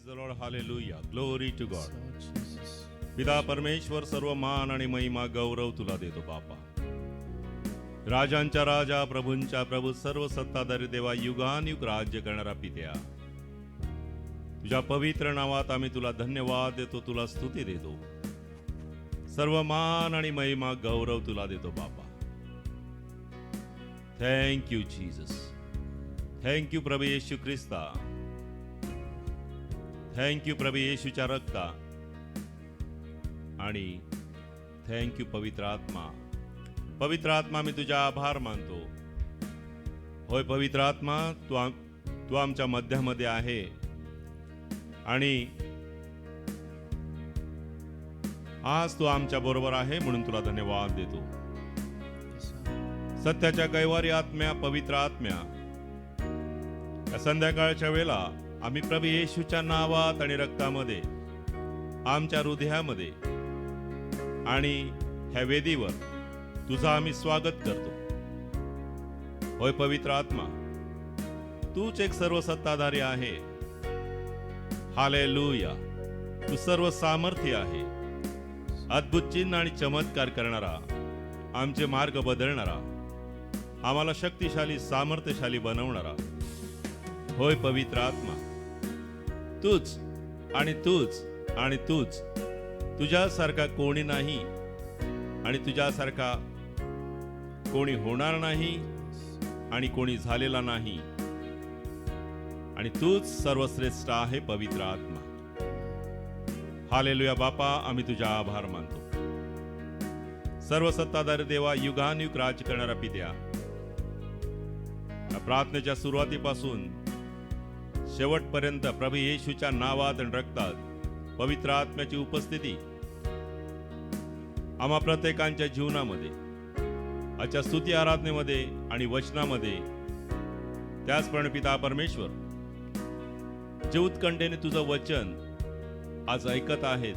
Praise the lord, hallelujah, glory to God. Lord Jesus. पिता परमेश्वर, सर्व मान आणि महिमा गौरव तुला देतो बापा. राजांचा राजा, प्रभूंचा प्रभू, सर्व सत्ताधारी देवा, युगानुयुग राज्य करणारा पित्या, तुझ्या पवित्र नावात आम्ही तुला धन्यवाद देतो, तुला स्तुती देतो. सर्व मान आणि महिमा गौरव तुला देतो बापा. Thank you Jesus. Thank you प्रभू येशू ख्रिस्ता. थँक यू प्रभू येशूच्या रक्ता. आणि थँक यू पवित्र आत्मा. पवित्र आत्मा, मी तुझा आभार मानतो. होय पवित्र आत्मा, तू आमच्या मध्यामध्ये आहे आणि आज तू आमच्या बरोबर आहे म्हणून तुला धन्यवाद देतो. Yes, Lord. सत्याच्या कैवारी आत्म्या, पवित्र आत्म्या, या संध्याकाळच्या वेळेला आम्ही प्रभू येशूच्या नावात आणि रक्तामध्ये, आमच्या हृदयामध्ये आणि ह्या वेदीवर तुझं आम्ही स्वागत करतो. होय पवित्र आत्मा, तूच एक सर्व सत्ताधारी आहे. हालेलुया. तू सर्व सामर्थ्य आहे. अद्भुत चिन्ह आणि चमत्कार करणारा, आमचे मार्ग बदलणारा, आम्हाला शक्तिशाली सामर्थ्यशाली बनवणारा. होय पवित्र आत्मा, तूच आणि तूच आणि तूच. तुझ्यासारखा कोणी नाही आणि तुझ्यासारखा कोणी होणार नाही आणि कोणी झालेला नाही. आणि तूच सर्वश्रेष्ठ आहे पवित्र आत्मा. हालेलुया बापा, आम्ही तुझा आभार मानतो. सर्व सत्ताधारी देवा, युगानुयुग राज्य करणारा पित्या, या प्रार्थनेच्या सुरुवातीपासून शेवटपर्यंत प्रभू येशूच्या नावात आणि रक्तात पवित्र आत्म्याची उपस्थिती आम्हा प्रत्येकांच्या जीवनामध्ये, आजच्या स्तुती आराधनेमध्ये आणि वचनामध्ये, त्याचप्रमाणे पिता परमेश्वर, जे उत्कंठेने तुझं वचन आज ऐकत आहेत,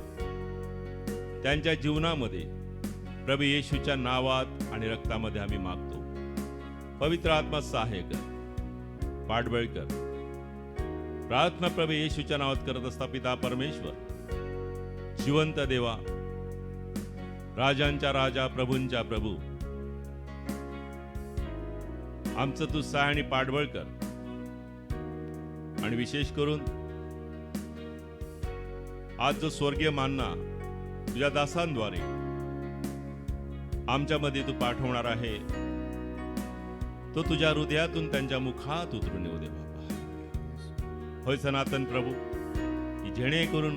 त्यांच्या जीवनामध्ये प्रभू येशूच्या नावात आणि रक्तामध्ये आम्ही मागतो. पवित्र आत्मा सहाय्य कर, पाठबळ कर. प्रार्थना प्रभू येशूच्या नावात करत असता पिता परमेश्वर, जिवंत देवा, राजांचा राजा, प्रभूंचा प्रभू, आमचं तू सहाय्य आणि पाठबळ कर. आणि विशेष करून आज जो स्वर्गीय मानना तुझ्या दासांद्वारे आमच्यामध्ये तू पाठवणार आहे, तो तुझ्या हृदयातून त्यांच्या मुखात उतरून येऊ दे बाबा. होय सनातन प्रभू, की जेणेकरून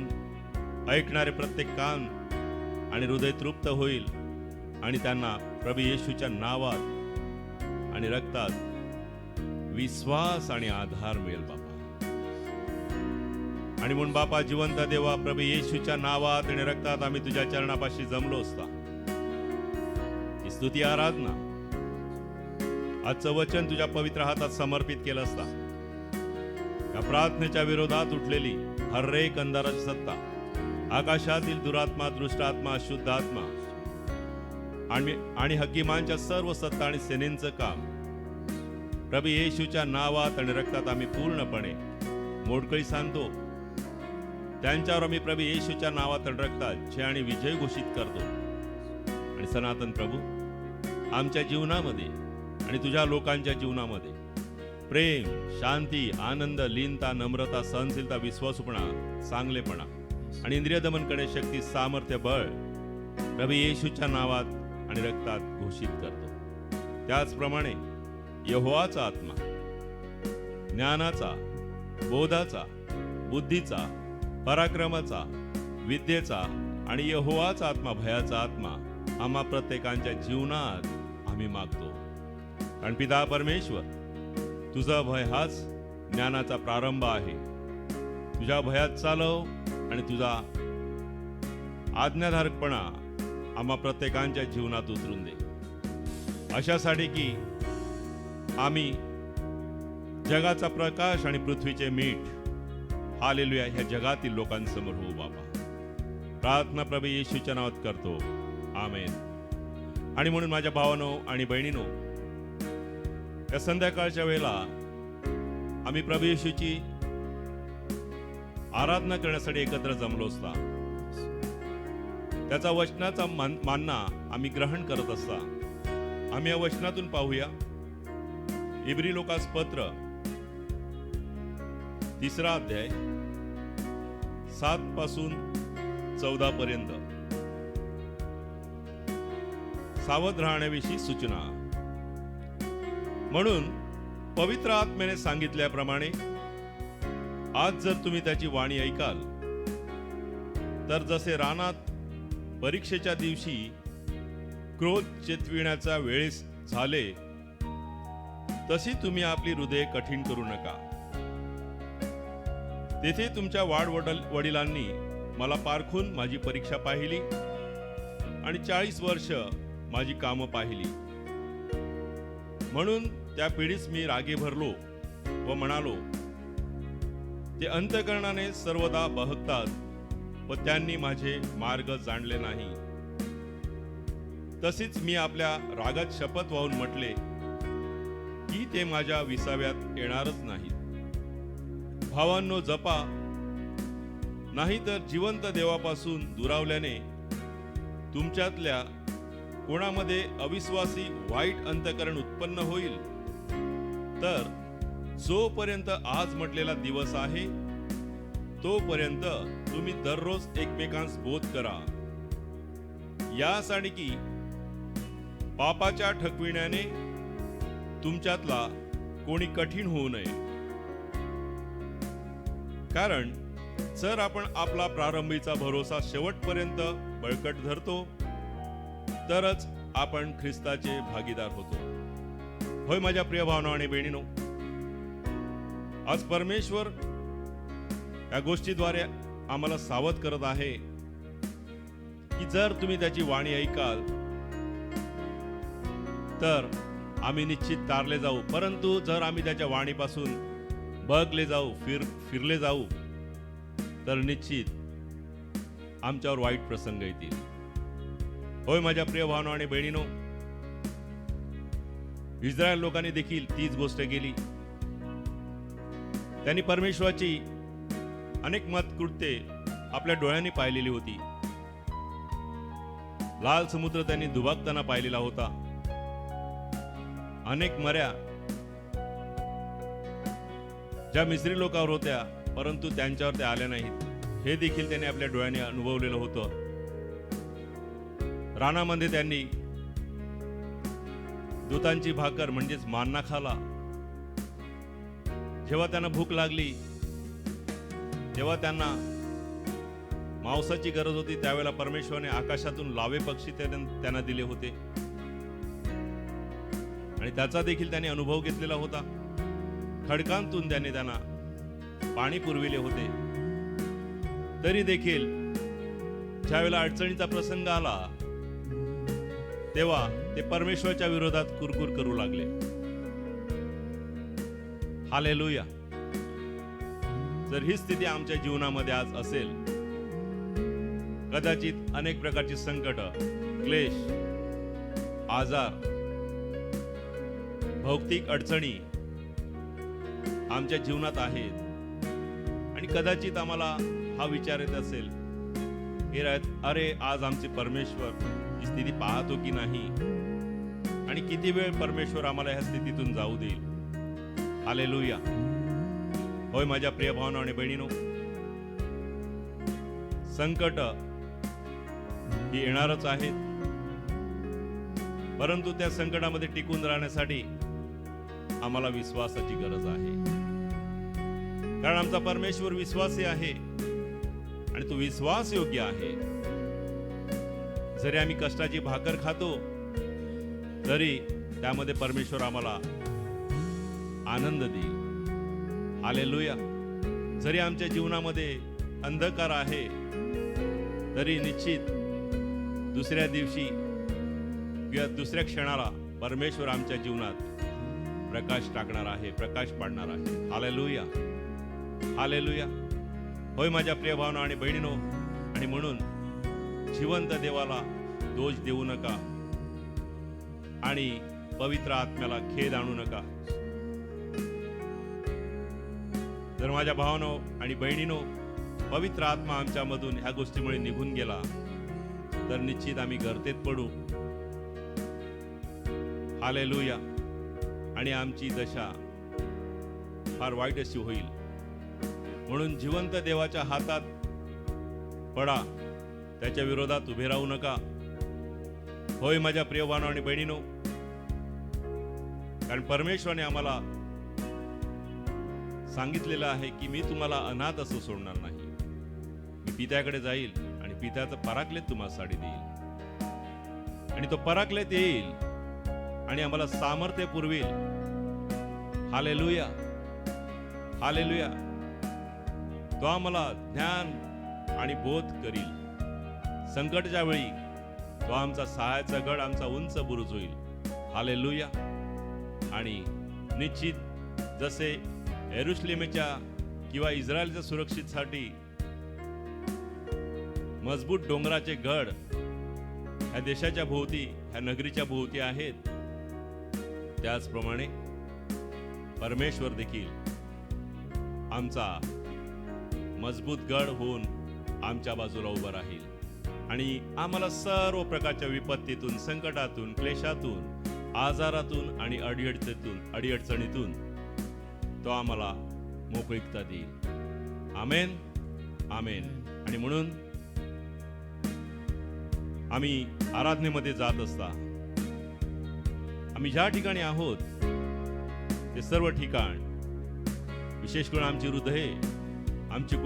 ऐकणारे प्रत्येक कान आणि हृदय तृप्त होईल आणि त्यांना प्रभू येशूच्या नावात आणि रक्तात विश्वास आणि आधार मिळेल बाबा. आणि म्हणून बापा, जिवंत देवा, प्रभू येशूच्या नावात आणि रक्तात आम्ही तुझ्या चरणापाशी जमलो असता, ही स्तुती आराधना, आजचं वचन तुझ्या पवित्र हातात समर्पित केलं असता, या प्रार्थनेच्या विरोधात उठलेली हर एक अंधाराची सत्ता, आकाशातील दुरात्मा, दृष्टात्मा, अशुद्ध आत्मा आणि हकीमांच्या सर्व सत्ता आणि सेनेंचं काम प्रभू येशूच्या नावात आणि रक्तात आम्ही पूर्णपणे मोडकळी सांगतो. त्यांच्यावर आम्ही प्रभू येशूच्या नावात आणि रक्तात जय आणि विजय घोषित करतो. आणि सनातन प्रभू, आमच्या जीवनामध्ये आणि तुझ्या लोकांच्या जीवनामध्ये प्रेम, शांती, आनंद, लीनता, नम्रता, सहनशीलता, विश्वासूपणा, चांगलेपणा आणि इंद्रिय दमन करणे शक्ती, सामर्थ्य, बळ प्रभू येशूच्या नावात आणि रक्तात घोषित करतो. त्याचप्रमाणे यहोवाचा आत्मा, ज्ञानाचा, बोधाचा, बुद्धीचा, पराक्रमाचा, विद्येचा आणि यहोवाचा आत्मा, भयाचा आत्मा आम्हा प्रत्येकांच्या जीवनात आम्ही मागतो. कारण पिता परमेश्वर, तुझा भय हाच ज्ञानाचा प्रारंभ आहे. तुझ्या भयात चालव आणि तुझा आज्ञाधारकपणा आम्हा प्रत्येकांच्या जीवनात उतरून दे, अशासाठी की आम्ही जगाचा प्रकाश आणि पृथ्वीचे मीठ, हालेलुया, ह्या जगातील लोकांसमोर होऊ बाबा. प्रार्थना प्रभू येशूच्या नावात करतो, आमेन. आणि म्हणून माझ्या भावानो आणि बहिणीनो, या संध्याकाळच्या वेळेला आम्ही प्रभू येशूची आराधना करण्यासाठी एकत्र जमलो असता, त्याचा वचनाचा मानना आम्ही ग्रहण करत असता. आम्ही या वचनातून पाहूया इब्री लोकास पत्र 3 अध्याय 7 पासून 14 पर्यंत. सावध राहण्याविषयी सूचना. म्हणून पवित्र आत्म्याने सांगितल्याप्रमाणे आज जर तुम्ही त्याची वाणी ऐकाल, तर जसे रानात परीक्षेच्या दिवशी क्रोध चेतविण्याच्या वेळेस झाले, तशी तुम्ही आपली हृदये कठीण करू नका. तेथे तुमच्या वडिलांनी मला पारखून माझी परीक्षा पाहिली आणि 40 वर्ष माझी कामं पाहिली. म्हणून त्या पिढीस मी रागे भरलो व म्हणालो, ते अंतःकरणाने सर्वदा बहकतात व त्यांनी माझे मार्ग जाणले नाही. तशीच मी आपल्या रागात शपथ वाहून म्हटले की ते माझ्या विसाव्यात येणारच नाहीत. भावांनो, जपा, नाही तर जिवंत देवापासून दुरावल्याने तुमच्यातल्या कोणामध्ये अविश्वासी वाईट अंतःकरण उत्पन्न होईल. तर जोपर्यंत आज म्हटलेला दिवस आहे, तोपर्यंत तुम्ही दररोज एकमेकांस बोध करा, यासाठी की पापाच्या ठकविण्याने तुमच्यातला कोणी कठीण होऊ नये. कारण जर आपण आपला प्रारंभीचा भरोसा शेवटपर्यंत बळकट धरतो, तरच आपण ख्रिस्ताचे भागीदार होतो. होय माझ्या प्रिय भावना आणि बहिणीनो, आज परमेश्वर या गोष्टीद्वारे आम्हाला सावध करत आहे की जर तुम्ही त्याची वाणी ऐकाल, तर आम्ही निश्चित तारले जाऊ. परंतु जर आम्ही त्याच्या वाणीपासून बगले जाऊ, फिरले जाऊ, तर निश्चित आमच्यावर वाईट प्रसंग येतील. होय माझ्या प्रिय भावना आणि बहिणीनो, इस्रायल लोकांनी देखील तीच गोष्ट केली. त्यांनी परमेश्वराची अनेक कृत्ये आपल्या डोळ्यांनी पाहिलेली होती. लाल समुद्र त्यांनी दुभागताना पाहिलेला होता. अनेक मऱ्या ज्या मिस्री लोकांवर होत्या, परंतु त्यांच्यावर त्या आल्या नाहीत, हे देखील त्यांनी आपल्या डोळ्यांनी अनुभवलेलं होतं. रानामध्ये त्यांनी दूतांची भाकर म्हणजेच मान्ना खाला. जेव्हा त्यांना भूक लागली, तेव्हा त्यांना मांसाची गरज होती, त्यावेळेला परमेश्वराने आकाशातून लावे पक्षी त्यांना दिले होते आणि त्याचा देखील त्यांनी अनुभव घेतलेला होता. खडकांतून त्यांना पाणी पुरविले होते. तरी देखील ज्यावेळेला अडचणीचा प्रसंग आला, तेव्हा ते परमेश्वराच्या विरोधात कुरकुर करू लागले. हालेलुया. जर ही स्थिती आमच्या जीवनामध्ये आज असेल, कदाचित अनेक प्रकारची संकट, क्लेश, आजार, भौतिक अडचणी आमच्या जीवनात आहेत आणि कदाचित आम्हाला हा विचार येत असेल की अरे, आज आमचे परमेश्वर ही स्थिती पाहतो की नाही आणि किती वेळ परमेश्वर आम्हाला ह्या स्थितीतून जाऊ देईल. हालेलुया. होय माझ्या प्रिय भावना आणि बहिणीनो, संकट ही येणारच आहेत, परंतु त्या संकटामध्ये टिकून राहण्यासाठी आम्हाला विश्वासाची गरज आहे. कारण आमचा परमेश्वर विश्वासी आहे आणि तो विश्वास योग्य आहे. जरी आम्ही कष्टाची भाकर खातो, तरी त्यामध्ये परमेश्वर आम्हाला आनंद देईल. हालेलुया. जरी आमच्या जीवनामध्ये अंधकार आहे, तरी निश्चित दुसऱ्या दिवशी किंवा दुसऱ्या क्षणाला परमेश्वर आमच्या जीवनात प्रकाश टाकणार आहे, प्रकाश पाडणार आहे. हालेलुया. हालेलुया. होय माझ्या प्रिय भावना आणि बहिणीनो, आणि म्हणून जिवंत देवाला दोष देऊ नका आणि पवित्र आत्म्याला खेद आणू नका. जर माझ्या भावानो आणि बहिणीनो, पवित्र आत्मा आमच्यामधून ह्या गोष्टीमुळे निघून गेला तर निश्चित आम्ही गर्तेत पडू. हालेलुया. आणि आमची दशा फार वाईट अशी होईल. म्हणून जिवंत देवाच्या हातात पडा, त्याच्या विरोधात उभे राहू नका. होय माझ्या प्रिय भावांनो आणि बहिणीनो, कारण परमेश्वराने आम्हाला सांगितलेलं आहे की मी तुम्हाला अनाथ असं सोडणार नाही. मी पित्याकडे जाईल आणि पित्याचं पराक्लेत तुम्हाला साडी देईल आणि तो पराक्लेत येईल आणि आम्हाला सामर्थ्य पुरवेल. Hallelujah, hallelujah. तो आम्हाला ज्ञान आणि बोध करील. संकटच्या वेळी तो आमचा सहाय्याचा गड, आमचा उंच बुरुज होईल. हालेलुया. आणि निश्चित जसे यरुशलेमच्या किंवा इस्रायलच्या सुरक्षेसाठी मजबूत डोंगराचे गड ह्या देशाच्या भोवती, ह्या नगरीच्या भोवती आहेत, त्याचप्रमाणे परमेश्वर देखील आमचा मजबूत गड होऊन आमच्या बाजूला उभा राहील आणि आम्हाला सर्व प्रकारच्या विपत्तीतून, संकटातून, क्लेशातून, आजारातून आणि अडीअडचणीतून तो आम्हाला मोकळीकता देईल. आमेन, आमेन. आणि म्हणून आम्ही आराधनेमध्ये जात असता आम्ही ज्या ठिकाणी आहोत ते सर्व ठिकाण, विशेष करून आमची हृदये, आमचे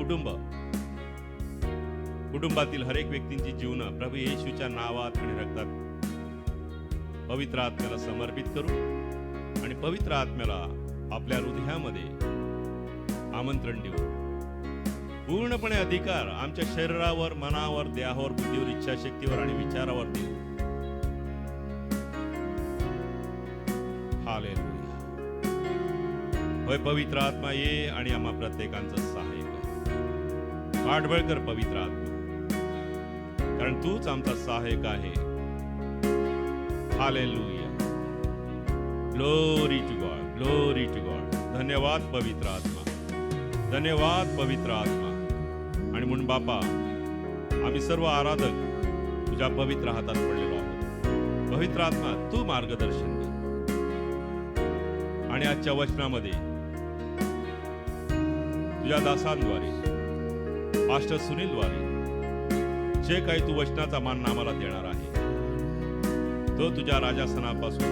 कुटुंबातील हर एक व्यक्तींची जीवन प्रभू येशूच्या नावात आणि रक्तात पवित्र आत्म्याला समर्पित करू आणि पवित्र आत्म्याला आपल्या हृदयामध्ये आमंत्रण देऊ. पूर्णपणे अधिकार आमच्या शरीरावर, मनावर, देहावर, बुद्धीवर, इच्छाशक्तीवर आणि विचारावर देऊ. हालेलुया. होय पवित्र आत्मा ये आणि आम्हा प्रत्येकांचं सहाय्य कर. पाठबळ कर पवित्र आत्मा, कारण तूच आमचा सहाय्यक आहे. Hallelujah. Glory to God, glory to God. धन्यवाद पवित्र आत्मा, धन्यवाद पवित्र आत्मा. आणि म्हणून बापा, आम्ही सर्व आराधक तुझ्या पवित्र हातात पडलेलो आहोत. पवित्र आत्मा तू मार्गदर्शन कर आणि आजच्या वचनामध्ये तुझ्या दासांद्वारे, पास्टर सुनीलद्वारे जे काही तू वचनाचा मान आम्हाला देणार आहे तो तुझ्या राजासनापासून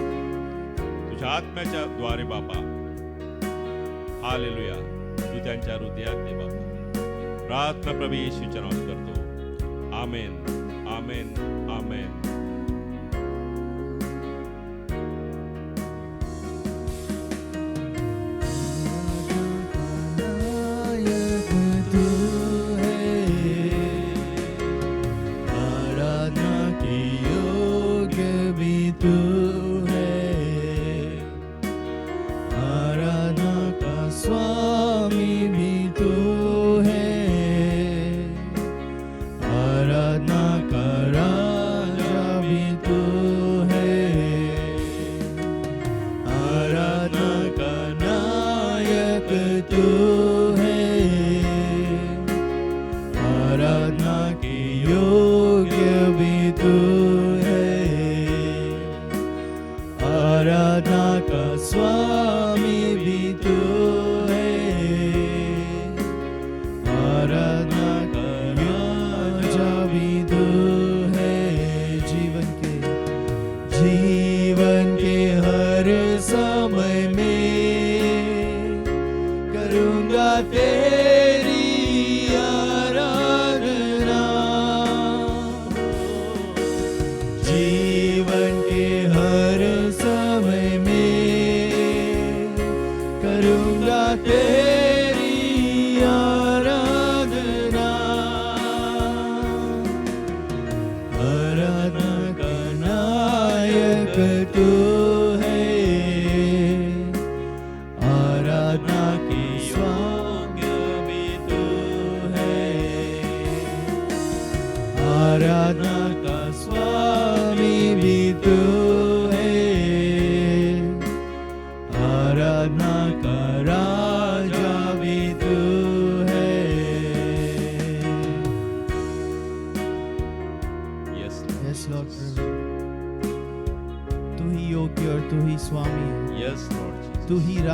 तुझ्या आत्म्याच्या द्वारे बापा, हालेलुया, तू त्यांच्या हृदयात दे बापा. प्रार्थना प्रभू येशूच्या नावात करतो. आमेन, आमेन, आमेन. आराधना का राजा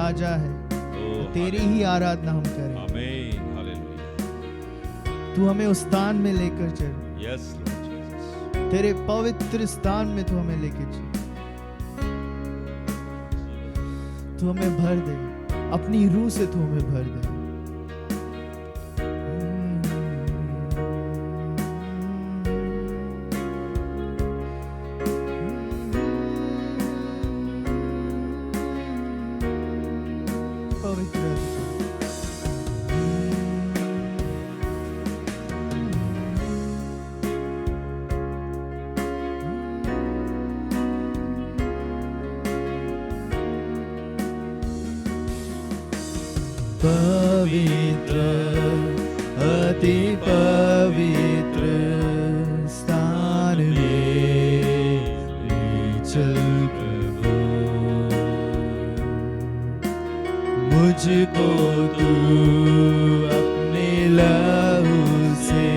राजा है, ओ, तेरी ही आराधना हम करें। आमीन, हालेलुया। तू हमें उस स्थान में लेकर चल, यस लॉर्ड जीसस। तेरे पवित्र स्थान में तू हमें लेकर चल। तू हमें भर दे, अपनी रूह से तू हमें भर दे। पवित्र अति पवित्र स्थान में ले चल प्रभु, मुझको तू अपने लहू से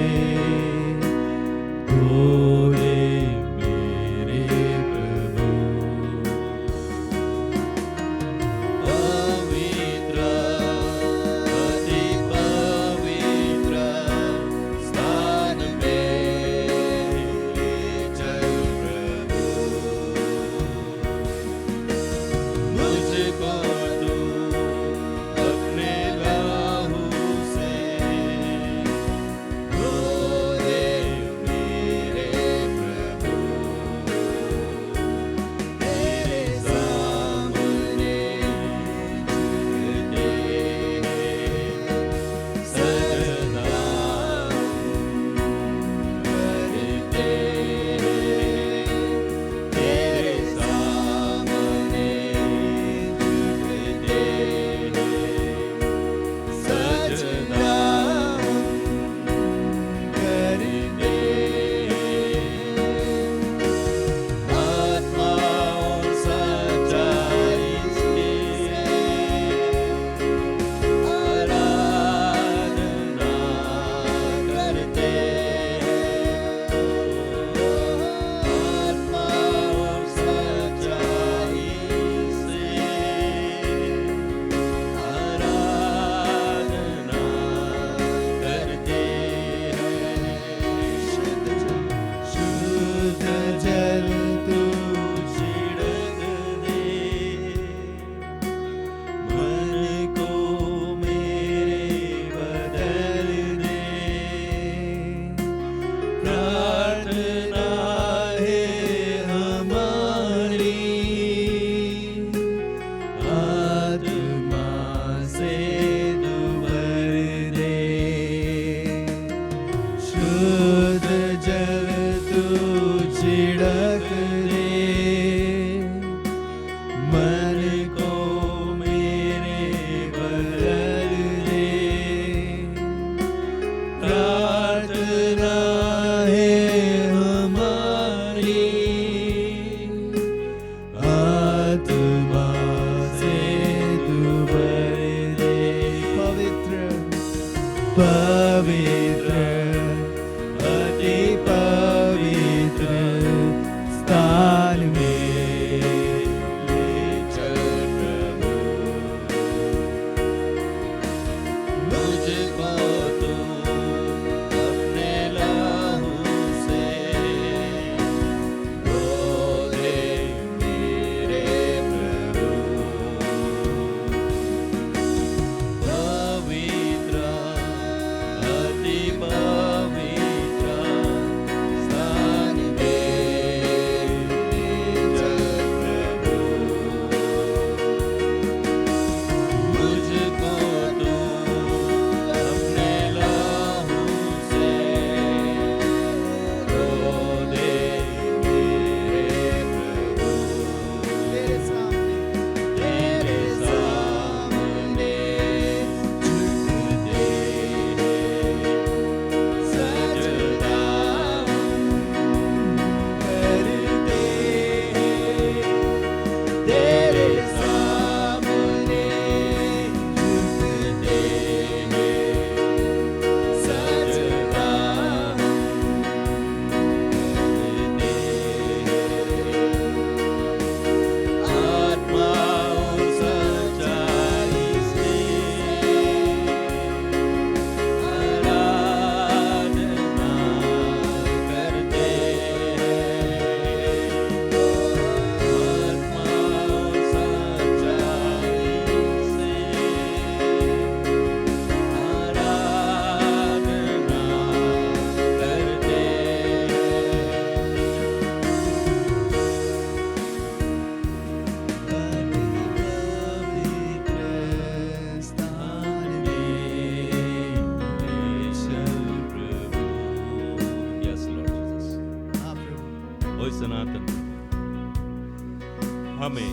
धो दे मेरे प्रभु। पवित्र अति पवित्र स्थान में ले चल प्रभु, मुझको तू अपने लहू से धो दे मेरे प्रभु। तेरे सामने झुकते सजदा करते, तेरे सामने झुकते सजदा करते। आत्मा और सच्चाई से आराधना करते, आत्मा और सच्चाई से आराधना करते। शुद्ध जल तू छिड़क दे, मन को मेरे बदल दे। प्रार्थना है हमारी, आत्मा से तू भर दे। शुद्ध जल तू छिड़क दे, मन को मेरे बदल दे। प्रार्थना है हमारी, आत्मा से तू भर दे। पवित्र पवित्र अति पवित्र स्थान में ले चल प्रभु, मुझको तू अपने लहू से धो दे मेरे प्रभु। पवित्र अति पवित्र सनातन हमें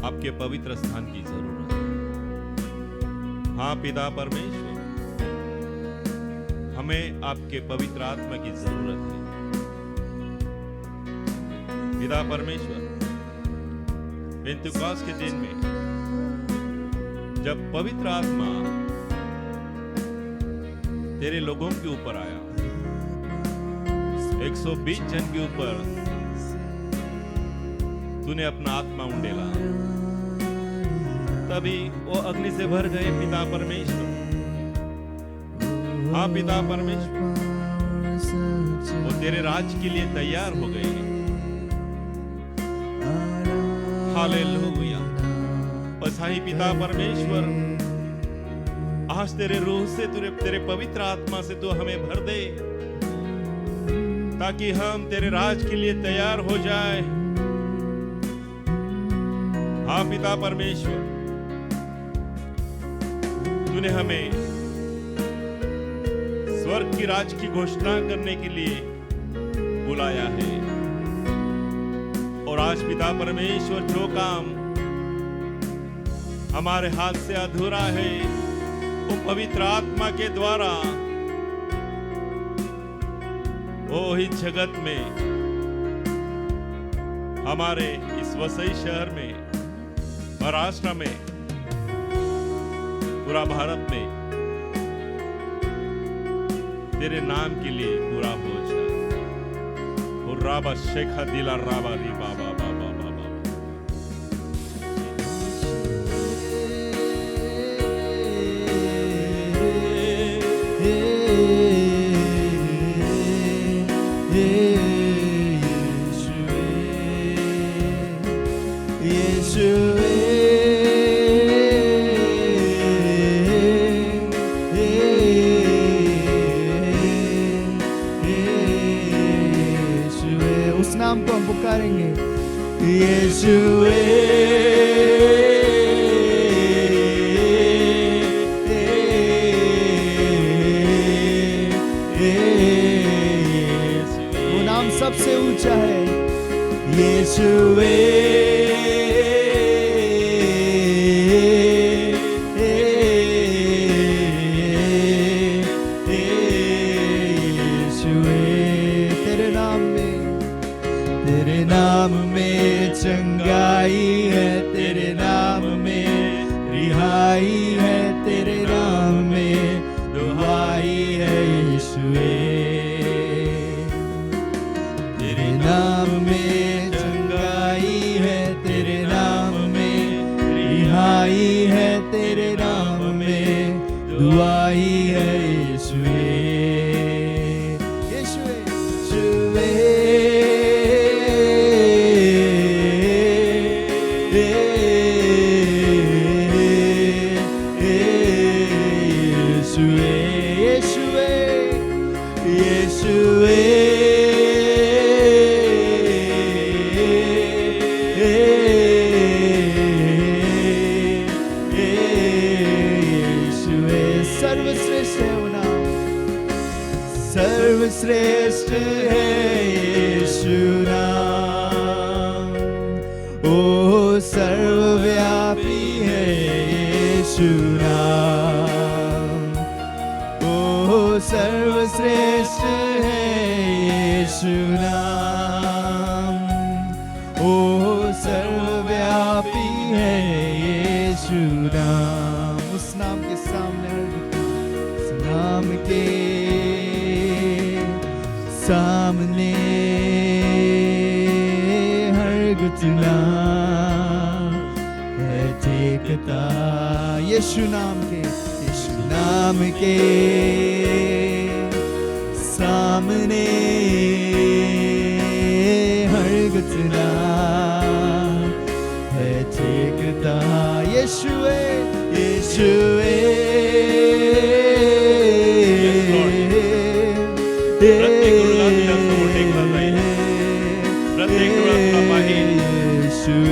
आपके पवित्र स्थान की जरूरत है। हाँ पिता परमेश्वर, हमें आपके पवित्र आत्मा की जरूरत है। पिता परमेश्वर, पेंतुकोस के दिन में जब पवित्र आत्मा तेरे लोगों के ऊपर आया, 120 जन के ऊपर तूने अपना आत्मा उंडेला, तभी वो अग्नि से भर गए पिता परमेश्वर। हाँ पिता परमेश्वर, वो तेरे राज के लिए तैयार हो गए। हालेलुया। बस ही पिता परमेश्वर, आज तेरे रूह से तेरे पवित्र आत्मा से तू हमें भर दे, ताकि हम तेरे राज के लिए तैयार हो जाए। हाँ पिता परमेश्वर, तूने हमें स्वर्ग की राज की घोषणा करने के लिए बुलाया है। और आज पिता परमेश्वर, जो काम हमारे हाथ से अधूरा है, वो पवित्र आत्मा के द्वारा वो ही जगत में, हमारे इस वसई शहर में, महाराष्ट्र में, पूरा भारत में तेरे नाम के लिए पूरा हो जाए। और राबा शेखा दिला राबा री बाबा बाबा बाबा। उस नाम को हम पुकारेंगे, यीशुए वो नाम सबसे ऊंचा है। यीशुए चंगाई है, तेरे नाम में रिहाई है, तेरे नाम में दुहाई है। यीशुए तेरे नाम में चंगाई है, तेरे नाम में रिहाई है, तेरे नाम में दुहाई है। यीशुए सर्वश्रेष्ठ है यीशु नाम, ओ सर्वव्यापी है यीशु नाम, ओ सर्वश्रेष्ठ है यीशु नाम, ओ सर्वव्यापी है यीशु नाम। उस नाम के सामने, उस नाम के सामने हर घुटना है टेकता। यीशु नाम के सामने हर घुटना है टेकता। यीशुए यीशुए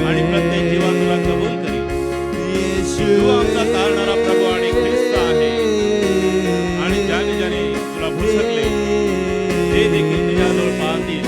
आणि प्रत्येक जीवन तुला कबूल करील। तू आमचा तारणारा प्रभू आणि ख्रिस्त आहे, आणि ज्याने ज्याने तुला भुसकले ते देखील तुझ्याजवळ पाहतील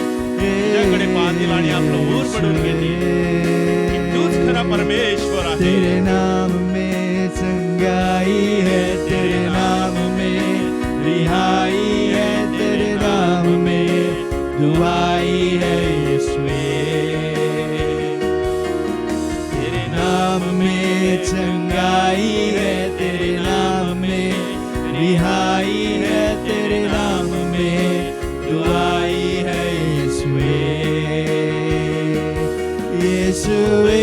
रिहाई है तेरे नाम में, दुआई है यीशुए, यीशुए।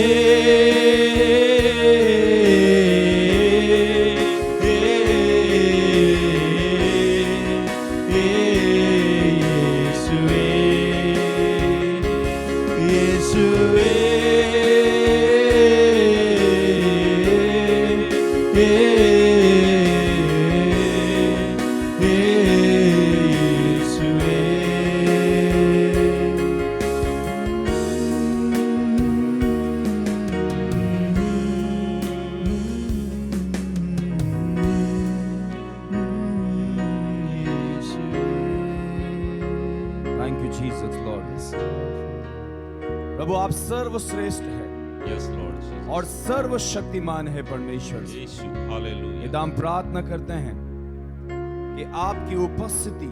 Thank you Jesus Lord. प्रभु आप सर्वश्रेष्ठ है Yes, Lord Jesus. और सर्वशक्तिमान है परमेश्वर। यीशु, ये हालेलुया। हम प्रार्थना करते हैं कि आपकी उपस्थिति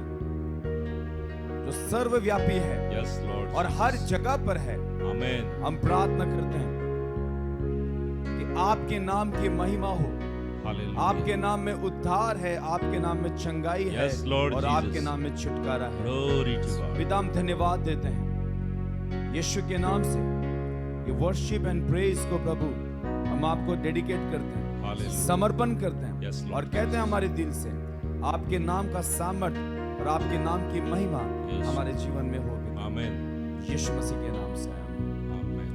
जो सर्वव्यापी है Yes, Lord और Jesus. हर जगह पर है, Amen. हम प्रार्थना करते हैं कि आपके नाम की महिमा हो। Hallelujah. आपके नाम में उद्धार है, आपके नाम में चंगाई है Yes, Lord और Jesus. आपके नाम में छुटकारा है। Glory to God. पिता हम धन्यवाद देते हैं यीशु के नाम से। ये वर्शिप एंड प्रेज को प्रभु हम आपको डेडिकेट करते हैं, Hallelujah. समर्पण करते हैं Yes, Lord. और कहते हैं हमारे दिल से आपके नाम का सामर्थ्य और आपके नाम की महिमा Yes. हमारे जीवन में होगी। Amen. यीशु मसीह के नाम से Amen. Amen.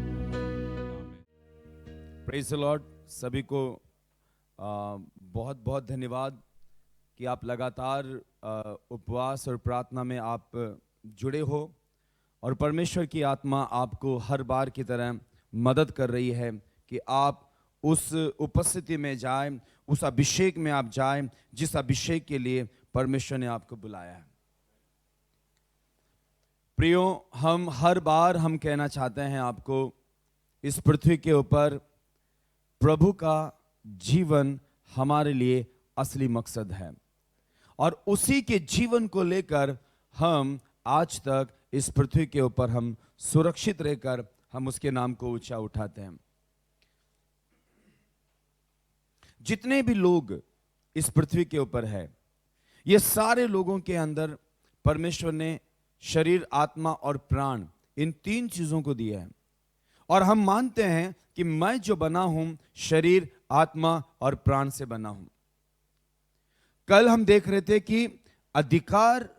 Praise the Lord. सभी को बहुत बहुत धन्यवाद कि आप लगातार उपवास और प्रार्थना में आप जुड़े हो और परमेश्वर की आत्मा आपको हर बार की तरह मदद कर रही है कि आप उस उपस्थिति में जाएं, उस अभिषेक में आप जाएं जिस अभिषेक के लिए परमेश्वर ने आपको बुलाया है। प्रियो, हम हर बार हम कहना चाहते हैं आपको, इस पृथ्वी के ऊपर प्रभु का जीवन हमारे लिए असली मकसद है और उसी के जीवन को लेकर हम आज तक इस पृथ्वी के ऊपर हम सुरक्षित रहकर हम उसके नाम को ऊंचा उठाते हैं। जितने भी लोग इस पृथ्वी के ऊपर है, ये सारे लोगों के अंदर परमेश्वर ने शरीर, आत्मा और प्राण, इन तीन चीजों को दिया है और हम मानते हैं कि मैं जो बना हूं शरीर, आत्मा और प्राण से बना हूं। कल हम देख रहे थे कि अधिकार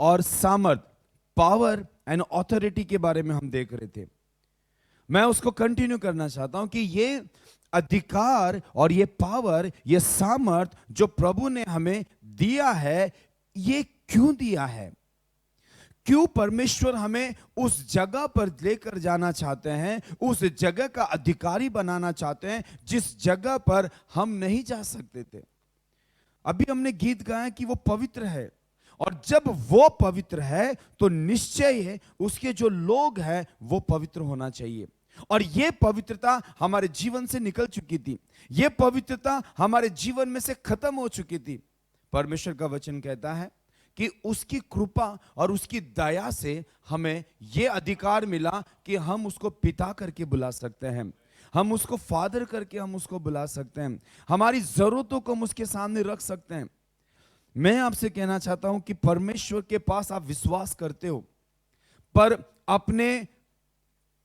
और सामर्थ, पावर एंड ऑथोरिटी के बारे में हम देख रहे थे। मैं उसको कंटिन्यू करना चाहता हूं कि ये अधिकार और ये पावर, ये सामर्थ जो प्रभु ने हमें दिया है, ये क्यों दिया है? क्यों परमेश्वर हमें उस जगह पर लेकर जाना चाहते हैं, उस जगह का अधिकारी बनाना चाहते हैं जिस जगह पर हम नहीं जा सकते थे। अभी हमने गीत गाया कि वो पवित्र है और जब वो पवित्र है तो निश्चय है उसके जो लोग हैं वो पवित्र होना चाहिए। और ये पवित्रता हमारे जीवन से निकल चुकी थी, ये पवित्रता हमारे जीवन में से खत्म हो चुकी थी। परमेश्वर का वचन कहता है कि उसकी कृपा और उसकी दया से हमें यह अधिकार मिला कि हम उसको पिता करके बुला सकते हैं, हम उसको फादर करके हम उसको बुला सकते हैं, हमारी जरूरतों को हम उसके सामने रख सकते हैं। मैं आपसे कहना चाहता हूं कि परमेश्वर के पास आप विश्वास करते हो, पर अपने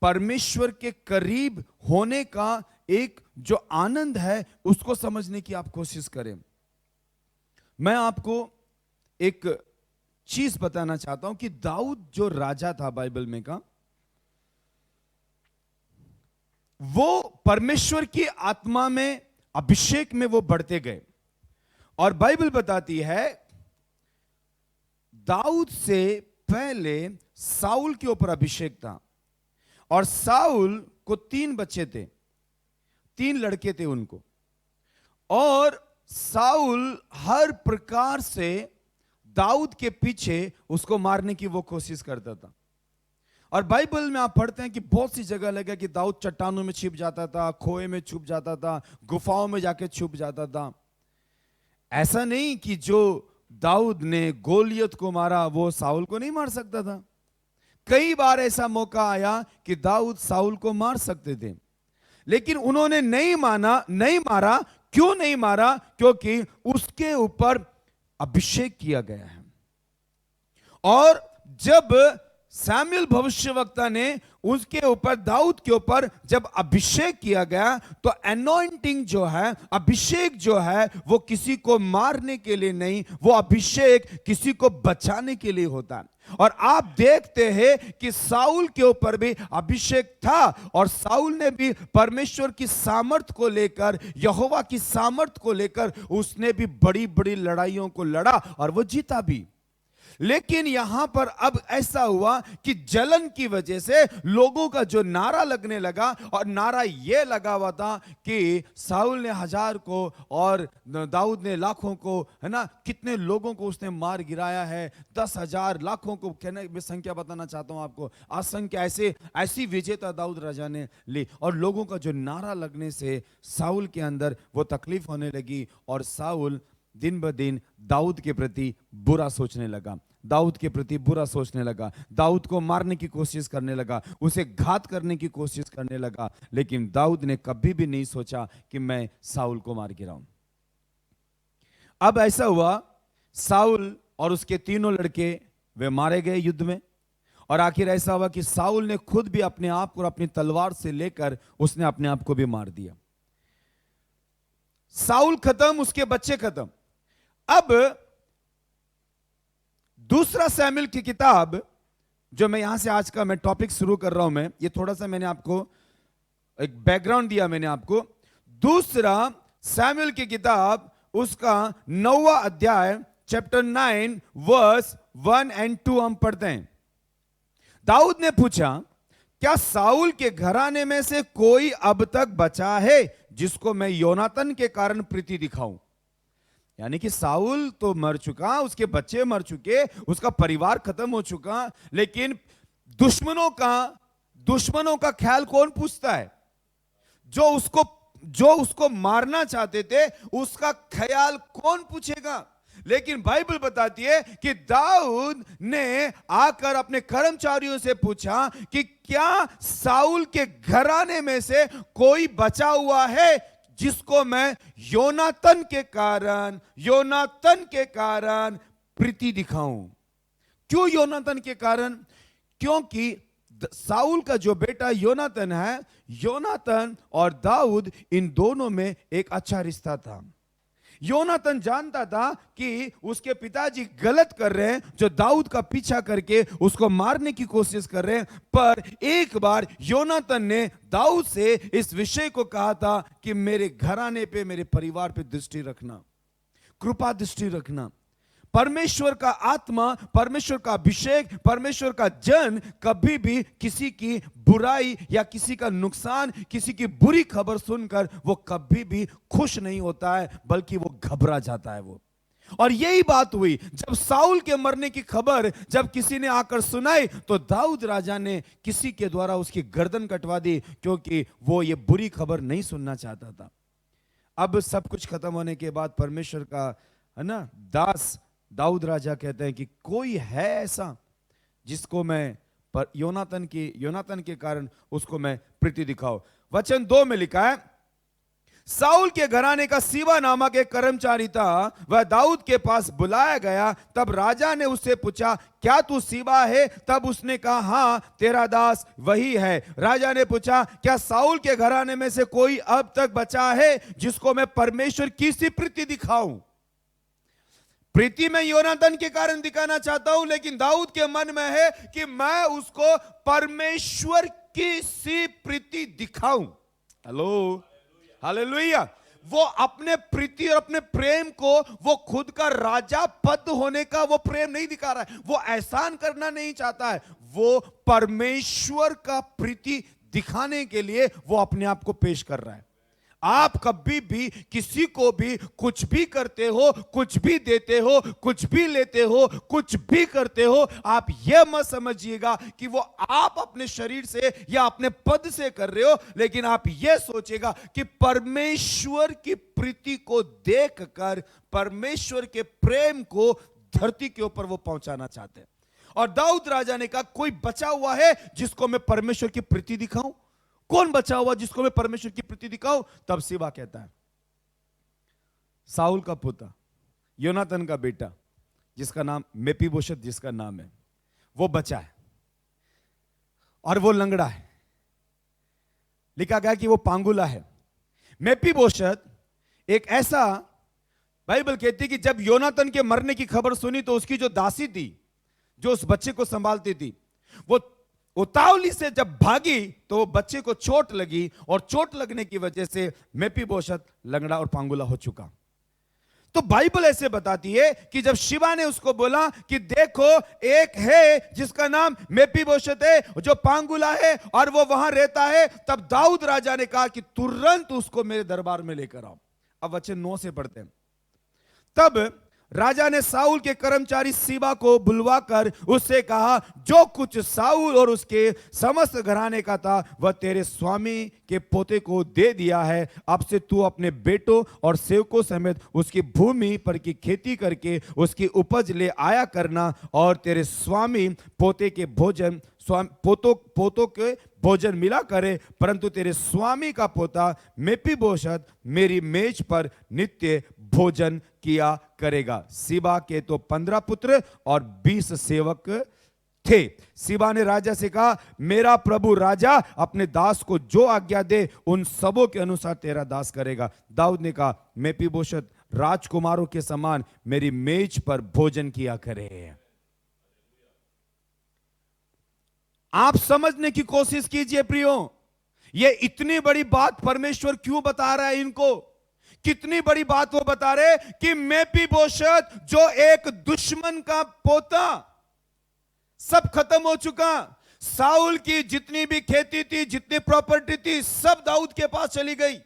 परमेश्वर के करीब होने का एक जो आनंद है उसको समझने की आप कोशिश करें। मैं आपको एक चीज बताना चाहता हूं कि दाऊद जो राजा था बाइबल में का, वो परमेश्वर की आत्मा में, अभिषेक में वो बढ़ते गए। और बाइबल बताती है दाऊद से पहले साउल के ऊपर अभिषेक था और साउल को 3 बच्चे थे, 3 लड़के थे उनको, और साउल हर प्रकार से दाऊद के पीछे उसको मारने की वो कोशिश करता था। और बाइबल में आप पढ़ते हैं कि बहुत सी जगह लगा कि दाऊद चट्टानों में छिप जाता था, खोए में छुप जाता था, गुफाओं में जाके छुप जाता था। ऐसा नहीं कि जो दाऊद ने गोलियत को मारा वो साउल को नहीं मार सकता था। कई बार ऐसा मौका आया कि दाऊद साउल को मार सकते थे, लेकिन उन्होंने नहीं मारा क्यों नहीं मारा? क्योंकि उसके ऊपर अभिषेक किया गया है। और जब सैमुएल भविष्यवक्ता ने उसके ऊपर, दाऊद के ऊपर जब अभिषेक किया गया, तो अनॉइंटिंग जो है, अभिषेक जो है, वो किसी को मारने के लिए नहीं, वो अभिषेक किसी को बचाने के लिए होता है। और आप देखते हैं कि साउल के ऊपर भी अभिषेक था, और साउल ने भी परमेश्वर की सामर्थ को लेकर, यहोवा की सामर्थ को लेकर उसने भी बड़ी बड़ी लड़ाइयों को लड़ा और वो जीता भी। लेकिन यहां पर अब ऐसा हुआ कि जलन की वजह से लोगों का जो नारा लगने लगा, और नारा यह लगा हुआ था कि साउल ने 1000 को और दाऊद ने लाखों को, है ना, कितने लोगों को उसने मार गिराया है, 10,000 लाखों को, कहने मैं संख्या बताना चाहता हूं आपको, असंख्य ऐसी विजेता दाऊद राजा ने ली। और लोगों का जो नारा लगने से साउल के अंदर वो तकलीफ होने लगी, और साउल दिन ब दिन दाऊद के प्रति बुरा सोचने लगा, दाऊद के प्रति बुरा सोचने लगा, दाऊद को मारने की कोशिश करने लगा, उसे घात करने की कोशिश करने लगा। लेकिन दाऊद ने कभी भी नहीं सोचा कि मैं साउल को मार गिराऊं। अब ऐसा हुआ, साउल और उसके तीनों लड़के वे मारे गए युद्ध में, और आखिर ऐसा हुआ कि साउल ने खुद भी अपने आप को अपनी तलवार से लेकर उसने अपने आप को भी मार दिया। साउल खत्म, उसके बच्चे खत्म। अब दूसरा सैमुएल की किताब, जो मैं यहां से आज का मैं टॉपिक शुरू कर रहा हूं, मैं ये थोड़ा सा मैंने आपको एक बैकग्राउंड दिया मैंने आपको। दूसरा सैमुएल की किताब, उसका 9वां अध्याय, चैप्टर 9 वर्स 1 और 2 हम पढ़ते हैं। दाऊद ने पूछा, क्या साउल के घराने में से कोई अब तक बचा है जिसको मैं योनातन के कारण प्रीति दिखाऊं? यानी कि साउल तो मर चुका, उसके बच्चे मर चुके, उसका परिवार खत्म हो चुका, लेकिन दुश्मनों का ख्याल कौन पूछता है? जो उसको मारना चाहते थे उसका ख्याल कौन पूछेगा? लेकिन बाइबल बताती है कि दाऊद ने आकर अपने कर्मचारियों से पूछा कि क्या साउल के घराने में से कोई बचा हुआ है जिसको मैं योनातन के कारण प्रीति दिखाऊं? क्यों योनातन के कारण? क्योंकि साउल का जो बेटा योनातन है, योनातन और दाऊद, इन दोनों में एक अच्छा रिश्ता था। योनातन जानता था कि उसके पिताजी गलत कर रहे हैं, जो दाऊद का पीछा करके उसको मारने की कोशिश कर रहे हैं। पर एक बार योनातन ने दाऊद से इस विषय को कहा था कि मेरे घराने पे, मेरे परिवार पे दृष्टि रखना, कृपा दृष्टि रखना। परमेश्वर का आत्मा, परमेश्वर का अभिषेक, परमेश्वर का जन कभी भी किसी की बुराई या किसी का नुकसान, किसी की बुरी खबर सुनकर वो कभी भी खुश नहीं होता है, बल्कि वो घबरा जाता है वो। और यही बात हुई जब साउल के मरने की खबर जब किसी ने आकर सुनाई, तो दाऊद राजा ने किसी के द्वारा उसकी गर्दन कटवा दी, क्योंकि वो ये बुरी खबर नहीं सुनना चाहता था। अब सब कुछ खत्म होने के बाद परमेश्वर का, है ना, दास दाऊद राजा कहते हैं कि कोई है ऐसा जिसको मैं योनातन के कारण उसको मैं प्रीति दिखाऊं। वचन 2 में लिखा है, साउल के घराने का सीबा नामक एक कर्मचारी था, वह दाऊद के पास बुलाया गया। तब राजा ने उससे पूछा, क्या तू सीबा है? तब उसने कहा, हां, तेरा दास वही है। राजा ने पूछा, क्या साउल के घराने में से कोई अब तक बचा है जिसको मैं परमेश्वर की सी प्रीति दिखाऊं? प्रीति मैं योनातन के कारण दिखाना चाहता हूं, लेकिन दाऊद के मन में है कि मैं उसको परमेश्वर की सी प्रीति दिखाऊं। Hello, hallelujah. वो अपने प्रीति और अपने प्रेम को, वो खुद का राजा पद होने का वो प्रेम नहीं दिखा रहा है, वो एहसान करना नहीं चाहता है, वो परमेश्वर का प्रीति दिखाने के लिए वो अपने आप को पेश कर रहा है। आप कभी भी किसी को भी कुछ भी करते हो, कुछ भी देते हो, कुछ भी लेते हो, कुछ भी करते हो, आप यह मत समझिएगा कि वो आप अपने शरीर से या अपने पद से कर रहे हो, लेकिन आप यह सोचेगा कि परमेश्वर की प्रीति को देखकर परमेश्वर के प्रेम को धरती के ऊपर वो पहुंचाना चाहते हैं। और दाऊद राजा ने कहा, कोई बचा हुआ है जिसको मैं परमेश्वर की प्रीति दिखाऊं? कौन बचा हुआ जिसको मैं परमेश्वर की प्रीति दिखाऊं? तब सीबा कहता है, साउल का पोता, योनातन का बेटा, जिसका नाम मेपीबोशत जिसका नाम है, वो बचा है और वो लंगड़ा है। लिखा गया कि वो पांगुला है। मेपीबोशत एक ऐसा, बाइबल कहती है कि जब योनातन के मरने की खबर सुनी तो उसकी जो दासी थी, जो उस बच्चे को संभालती थी, वो उतावली से जब भागी तो वो बच्चे को चोट लगी और चोट लगने की वजह से मेपीबोशत लंगड़ा और पांगुला हो चुका। तो बाइबल ऐसे बताती है कि जब शिवा ने उसको बोला कि देखो एक है जिसका नाम मेपीबोशत है जो पांगुला है और वो वहां रहता है, तब दाऊद राजा ने कहा कि तुरंत उसको मेरे दरबार में लेकर आओ। अब वचन 9 से पढ़ते हैं। तब राजा ने साउल के कर्मचारी सीबा को बुलवाकर उससे कहा, जो कुछ साउल और उसके समस्त घराने का था वह तेरे स्वामी के पोते को दे दिया है। अब से तू अपने बेटों और सेवकों समेत उसकी भूमि पर की खेती करके उसकी उपज ले आया करना, और तेरे स्वामी पोते के भोजन पोतों के भोजन मिला करे, परंतु तेरे स्वामी का पोता मेपीबोशत मेरी मेज पर नित्य भोजन किया करेगा। सीबा के तो 15 पुत्र और 20 सेवक थे। सीबा ने राजा से कहा, मेरा प्रभु राजा अपने दास को जो आज्ञा दे उन सबों के अनुसार तेरा दास करेगा। दाऊद ने कहा, मेपीबोशत राजकुमारों के समान मेरी मेज पर भोजन किया करे। आप समझने की कोशिश कीजिए प्रियो, ये इतनी बड़ी बात परमेश्वर क्यों बता रहा है इनको? कितनी बड़ी बात वो बता रहे कि मेपीबोशत जो एक दुश्मन का पोता, सब खत्म हो चुका। साउल की जितनी भी खेती थी, जितनी प्रॉपर्टी थी, सब दाऊद के पास चली गई।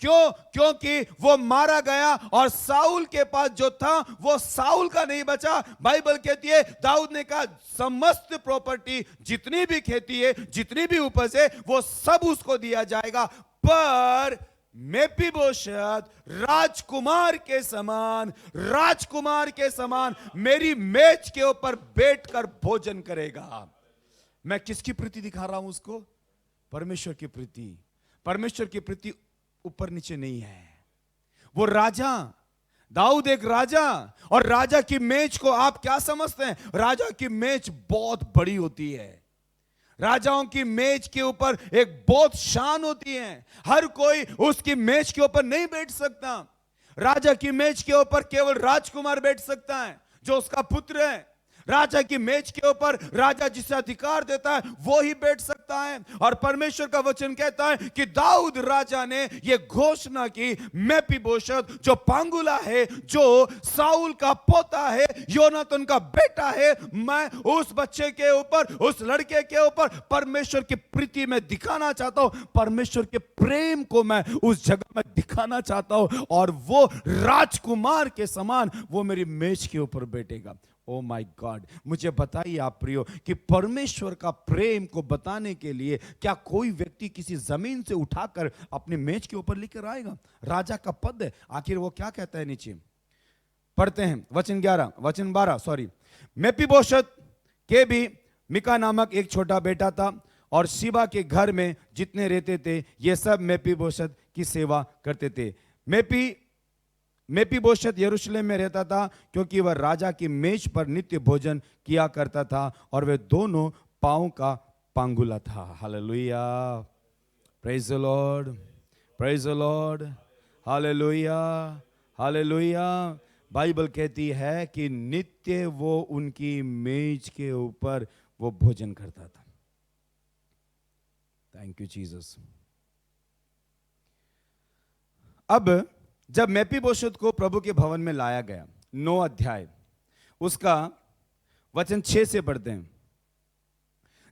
क्यों? क्योंकि वो मारा गया और साउल के पास जो था वो साउल का नहीं बचा। बाइबल कहती है दाऊद ने कहा, समस्त प्रॉपर्टी, जितनी भी खेती है, जितनी भी उपज है, वो सब उसको दिया जाएगा, पर मेपीबोशत राजकुमार के समान मेरी मेज के ऊपर बैठकर भोजन करेगा। मैं किसकी प्रीति दिखा रहा हूं उसको? परमेश्वर की प्रीति। परमेश्वर की प्रीति ऊपर नीचे नहीं है। वो राजा, दाऊद एक राजा, और राजा की मेज को आप क्या समझते हैं? राजा की मेज बहुत बड़ी होती है। राजाओं की मेज के ऊपर एक बहुत शान होती है। हर कोई उसकी मेज के ऊपर नहीं बैठ सकता। राजा की मेज के ऊपर केवल राजकुमार बैठ सकता है जो उसका पुत्र है। राजा की मेज के ऊपर राजा जिसे अधिकार देता है वो ही बैठ सकता है। और परमेश्वर का वचन कहता है कि दाऊद राजा ने यह घोषणा की, मेपीबोशत जो पांगुला है, जो साउल का पोता है, योनातन का बेटा है, मैं उस बच्चे के ऊपर, उस लड़के के ऊपर परमेश्वर की प्रीति में दिखाना चाहता हूं। परमेश्वर के प्रेम को मैं उस जगह में दिखाना चाहता हूं, और वो राजकुमार के समान वो मेरी मेज के ऊपर बैठेगा। ओ माय गॉड, मुझे बताइए आप प्रियो कि परमेश्वर का प्रेम को बताने के लिए क्या कोई व्यक्ति किसी जमीन से उठाकर अपने मेज के ऊपर लेकर आएगा? राजा का पद है। आखिर वो क्या कहता है? नीचे पढ़ते हैं वचन 12। मेपीबोशत के भी मिका नामक एक छोटा बेटा था, और शिबा के घर में जितने रहते थे ये सब मेपीबोशत की सेवा करते थे। मेपीबोशत यरूशलेम में रहता था, क्योंकि वह राजा की मेज पर नित्य भोजन किया करता था, और वह दोनों पांव का पांगुला था। Hallelujah, praise the Lord, praise the lord, hallelujah, hallelujah. Bible कहती है कि नित्य वो उनकी मेज के ऊपर वो भोजन करता था। Thank you Jesus. अब जब मेपीबोशत को प्रभु के भवन में लाया गया, 9 अध्याय उसका वचन 6 से पढ़ते हैं।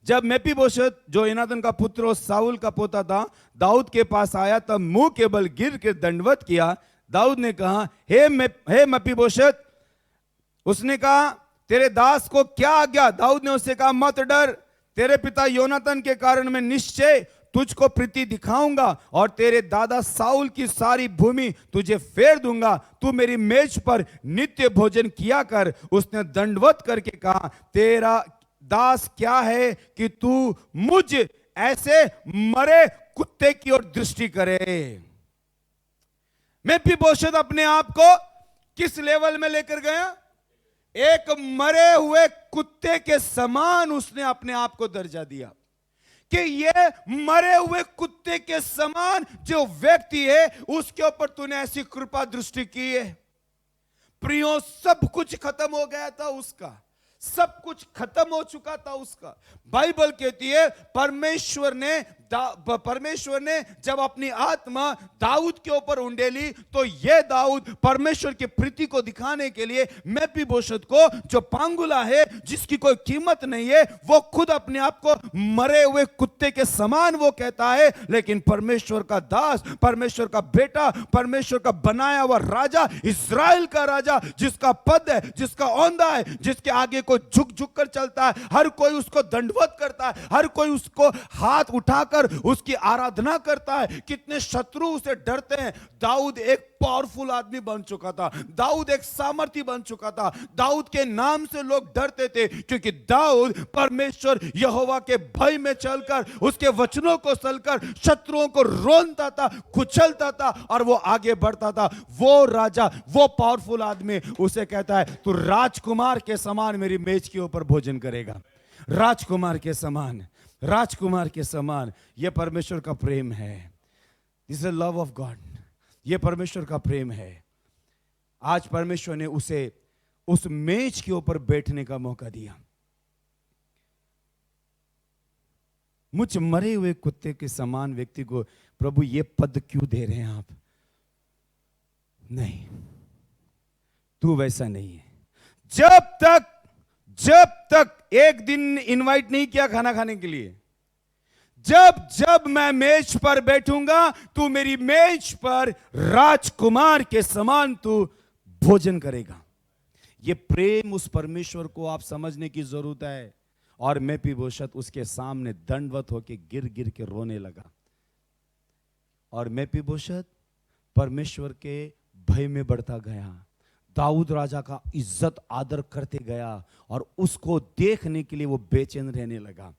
जब मेपीबोशत जो योनातन का पुत्र और साउल का पोता था दाऊद के पास आया, तब मुंह के बल गिर के दंडवत किया। दाऊद ने कहा, हे मेपीबोशत। उसने कहा, तेरे दास को क्या आज्ञा? दाऊद ने उससे कहा, मत डर, तेरे पिता योनातन के कारण मैं निश्चय तुझको प्रीति दिखाऊंगा, और तेरे दादा साउल की सारी भूमि तुझे फेर दूंगा। तू मेरी मेज पर नित्य भोजन किया कर। उसने दंडवत करके कहा, तेरा दास क्या है कि तू मुझ ऐसे मरे कुत्ते की ओर दृष्टि करे? मेफीबोशेत अपने आप को किस लेवल में लेकर गया? एक मरे हुए कुत्ते के समान उसने अपने आप को दर्जा दिया कि ये मरे हुए कुत्ते के समान जो व्यक्ति है उसके ऊपर तूने ऐसी कृपा दृष्टि की है। प्रियो, सब कुछ खत्म हो गया था उसका, सब कुछ खत्म हो चुका था उसका। बाइबल कहती है परमेश्वर ने जब अपनी आत्मा दाऊद के ऊपर उंडेली तो यह दाऊद परमेश्वर की प्रीति को दिखाने के लिए मेफीबोशेत को, जो पांगुला है, जिसकी कोई कीमत नहीं है, वो खुद अपने आप को मरे हुए कुत्ते के समान वो कहता है, लेकिन परमेश्वर का दास, परमेश्वर का बेटा, परमेश्वर का बनाया हुआ राजा, इस्राएल का राजा, जिसका पद है, जिसका औंधा है, जिसके आगे कोई झुक झुक कर चलता है, हर कोई उसको दंडवत करता है, हर कोई उसको हाथ उठाकर उसकी आराधना करता है। कितने शत्रु उसे डरते हैं। दाऊद एक पावरफुल आदमी बन चुका था, दाऊद एक सामर्थी बन चुका था, दाऊद के नाम से लोग डरते थे, क्योंकि दाऊद परमेश्वर यहोवा के भय में चलकर, उसके वचनों को चलकर शत्रुओं को रोनता था, कुचलता था और वो आगे बढ़ता था। वो राजा, वो पावरफुल आदमी उसे कहता है तू राजकुमार के समान मेरी मेज के ऊपर भोजन करेगा। राजकुमार के समान, राजकुमार के समान। यह परमेश्वर का प्रेम है। This is love of God. यह परमेश्वर का प्रेम है। आज परमेश्वर ने उसे उस मेज के ऊपर बैठने का मौका दिया। मुझ मरे हुए कुत्ते के समान व्यक्ति को प्रभु ये पद क्यों दे रहे हैं आप? नहीं, तू वैसा नहीं है। जब तक एक दिन इनवाइट नहीं किया खाना खाने के लिए, जब मैं मेज पर बैठूंगा तू मेरी मेज पर राजकुमार के समान तू भोजन करेगा। ये प्रेम उस परमेश्वर को आप समझने की जरूरत है। और मेफीबोशेत उसके सामने दंडवत होके गिर गिर के रोने लगा। और मेफीबोशेत परमेश्वर के भय में बढ़ता गया, दाऊद राजा का इज्जत आदर करते गया और उसको देखने के लिए वो बेचैन रहने लगा।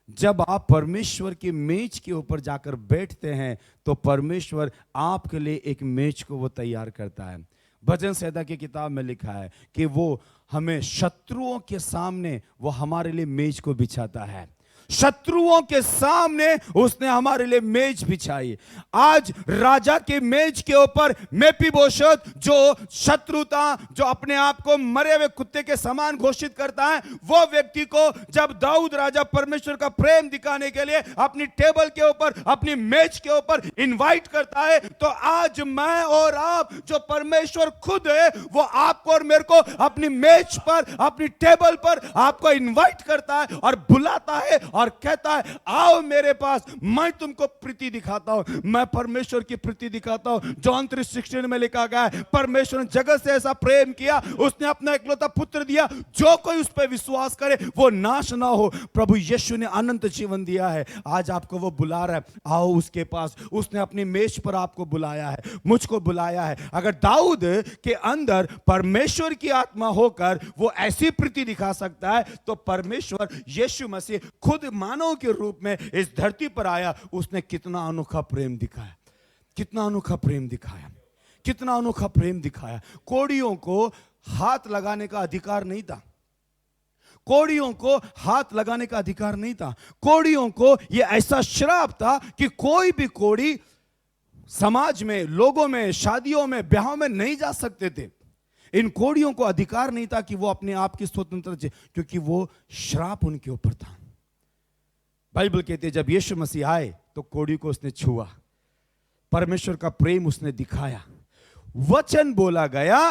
जब आप परमेश्वर की मेज के ऊपर जाकर बैठते हैं तो परमेश्वर आपके लिए एक मेज को वो तैयार करता है। भजन संहिता की किताब में लिखा है कि वो हमें शत्रुओं के सामने वो हमारे लिए मेज को बिछाता है। शत्रुओं के सामने उसने हमारे लिए मेज बिछाई। आज राजा के मेज के ऊपर मेफीबोशेत जो शत्रु था, जो अपने आप को मरे हुए कुत्ते के समान घोषित करता है, वो व्यक्ति को जब दाऊद राजा परमेश्वर का प्रेम दिखाने के लिए अपनी टेबल के ऊपर, अपनी मेज के ऊपर इनवाइट करता है, तो आज मैं और आप, जो परमेश्वर खुद है, वो आपको और मेरे को अपनी मेज पर, अपनी टेबल पर आपको इनवाइट करता है और बुलाता है और कहता है आओ मेरे पास, मैं तुमको प्रीति दिखाता हूं। मैं परमेश्वर की प्रीति दिखाता हूं। जॉन 3:16 में लिखा गया है परमेश्वर ने जगत से ऐसा प्रेम किया, उसने अपना इकलौता पुत्र दिया, जो कोई उस पर विश्वास करे वो नाश ना हो। प्रभु यीशु ने अनंत जीवन दिया है। आज आपको वो बुला रहा है, आओ उसके पास। उसने अपनी मेज पर आपको बुलाया है, मुझको बुलाया है। अगर दाऊद के अंदर परमेश्वर की आत्मा होकर वो ऐसी प्रीति दिखा सकता है, तो परमेश्वर यीशु मसीह खुद मानव के रूप में इस धरती पर आया। उसने कितना अनोखा प्रेम दिखाया, कितना अनोखा प्रेम दिखाया, कितना अनोखा प्रेम दिखाया। कोड़ियों को हाथ लगाने का अधिकार नहीं था। कोड़ियों को हाथ लगाने का अधिकार नहीं था। कोड़ियों को यह ऐसा श्राप था कि कोई भी कोड़ी समाज में, लोगों में, शादियों में, ब्याहों में नहीं जा सकते थे। इन कोड़ियों को अधिकार नहीं था कि वो अपने आप की स्वतंत्रता, क्योंकि वो श्राप उनके ऊपर था। बाइबल कहते हैं जब यीशु मसीह आए तो कोड़ी को उसने छुआ, परमेश्वर का प्रेम उसने दिखाया। वचन बोला गया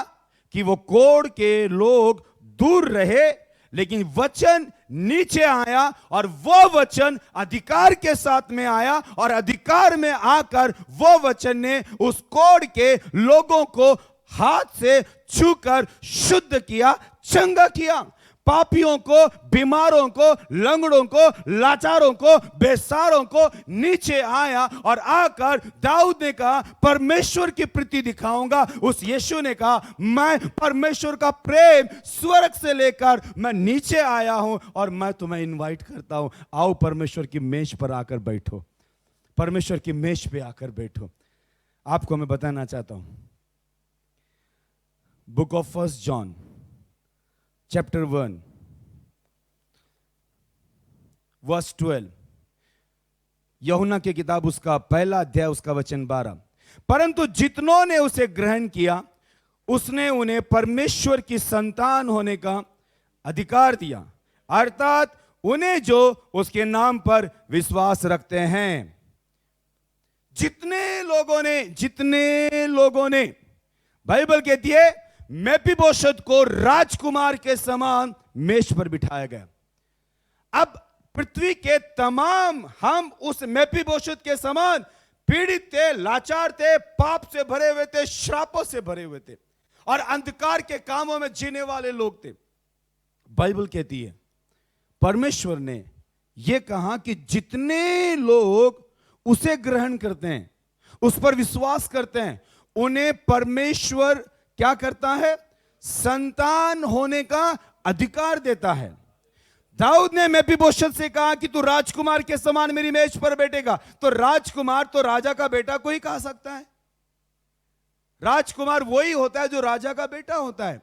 कि वो कोड़ के लोग दूर रहे, लेकिन वचन नीचे आया और वो वचन अधिकार के साथ में आया, और अधिकार में आकर वो वचन ने उस कोड़ के लोगों को हाथ से छूकर शुद्ध किया, चंगा किया। पापियों को, बीमारों को, लंगड़ों को, लाचारों को, बेसहारों को नीचे आया और आकर दाऊद ने कहा परमेश्वर की प्रीति दिखाऊंगा। उस यीशु ने कहा मैं परमेश्वर का प्रेम स्वर्ग से लेकर मैं नीचे आया हूं और मैं तुम्हें इनवाइट करता हूं, आओ परमेश्वर की मेज पर आकर बैठो, परमेश्वर की मेज पे आकर बैठो। आपको मैं बताना चाहता हूं, book of 1 John chapter 1 verse 12, यूहन्ना की किताब उसका पहला अध्याय उसका वचन 12। परंतु जितनों ने उसे ग्रहण किया उसने उन्हें परमेश्वर की संतान होने का अधिकार दिया, अर्थात उन्हें जो उसके नाम पर विश्वास रखते हैं। जितने लोगों ने बाइबल कहती है मेफीबोशेत को राजकुमार के समान मेज पर बिठाया गया। अब पृथ्वी के तमाम हम उस मेफीबोशेत के समान पीड़ित थे, लाचार थे, पाप से भरे हुए थे, श्रापों से भरे हुए थे और अंधकार के कामों में जीने वाले लोग थे। बाइबल कहती है परमेश्वर ने यह कहा कि जितने लोग उसे ग्रहण करते हैं, उस पर विश्वास करते हैं, उन्हें परमेश्वर क्या करता है? संतान होने का अधिकार देता है। दाऊद ने मेफीबोशेत से कहा कि तू राजकुमार के समान मेरी मेज पर बैठेगा। तो राजकुमार तो राजा का बेटा को ही कहा सकता है। राजकुमार वही होता है जो राजा का बेटा होता है।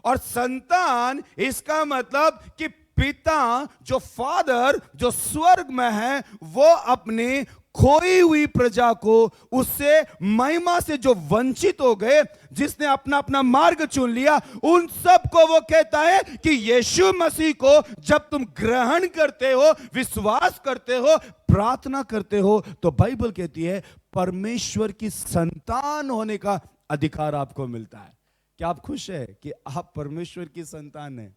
और संतान इसका मतलब कि पिता, जो फादर, जो स्वर्ग में है, वो अपनी खोई हुई प्रजा को, उससे महिमा से जो वंचित हो गए, जिसने अपना अपना मार्ग चुन लिया, उन सब को वो कहता है कि यीशु मसीह को जब तुम ग्रहण करते हो, विश्वास करते हो, प्रार्थना करते हो, तो बाइबल कहती है परमेश्वर की संतान होने का अधिकार आपको मिलता है। क्या आप खुश है कि आप परमेश्वर की संतान हैं?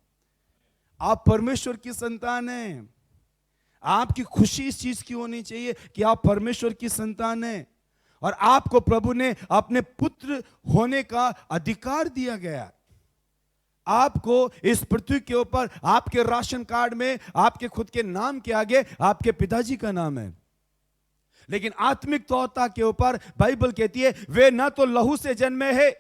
आप परमेश्वर की संतान हैं। आपकी खुशी इस चीज की होनी चाहिए कि आप परमेश्वर की संतान हैं और आपको प्रभु ने अपने पुत्र होने का अधिकार दिया गया। आपको इस पृथ्वी के ऊपर आपके राशन कार्ड में आपके खुद के नाम के आगे आपके पिताजी का नाम है, लेकिन आत्मिक तौर के ऊपर बाइबल कहती है वे ना तो लहू से जन्मे हैं,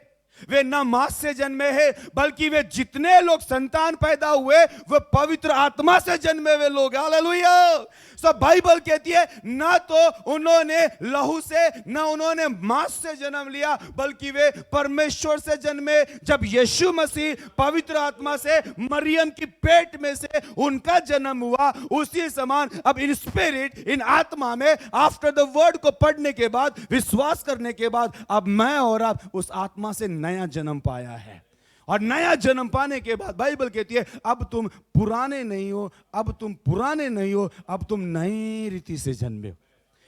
वे ना मांस से जन्मे हैं, बल्कि वे जितने लोग संतान पैदा हुए वो पवित्र आत्मा से जन्मे हुए लोग। हालेलुया। सो बाइबल कहती है ना तो उन्होंने लहू से, ना उन्होंने मांस से जन्म लिया, बल्कि वे परमेश्वर से जन्मे। जब यीशु मसीह पवित्र आत्मा से मरियम की पेट में से उनका जन्म हुआ, उसी समान अब इन स्पिरिट, इन आत्मा में, आफ्टर द वर्ड को पढ़ने के बाद, विश्वास करने के बाद, अब मैं और आप उस आत्मा से नया जन्म पाया है। और नया जन्म पाने के बाद बाइबल कहती है अब तुम पुराने नहीं हो, अब तुम पुराने नहीं हो, अब तुम नई रीति से जन्मे हो।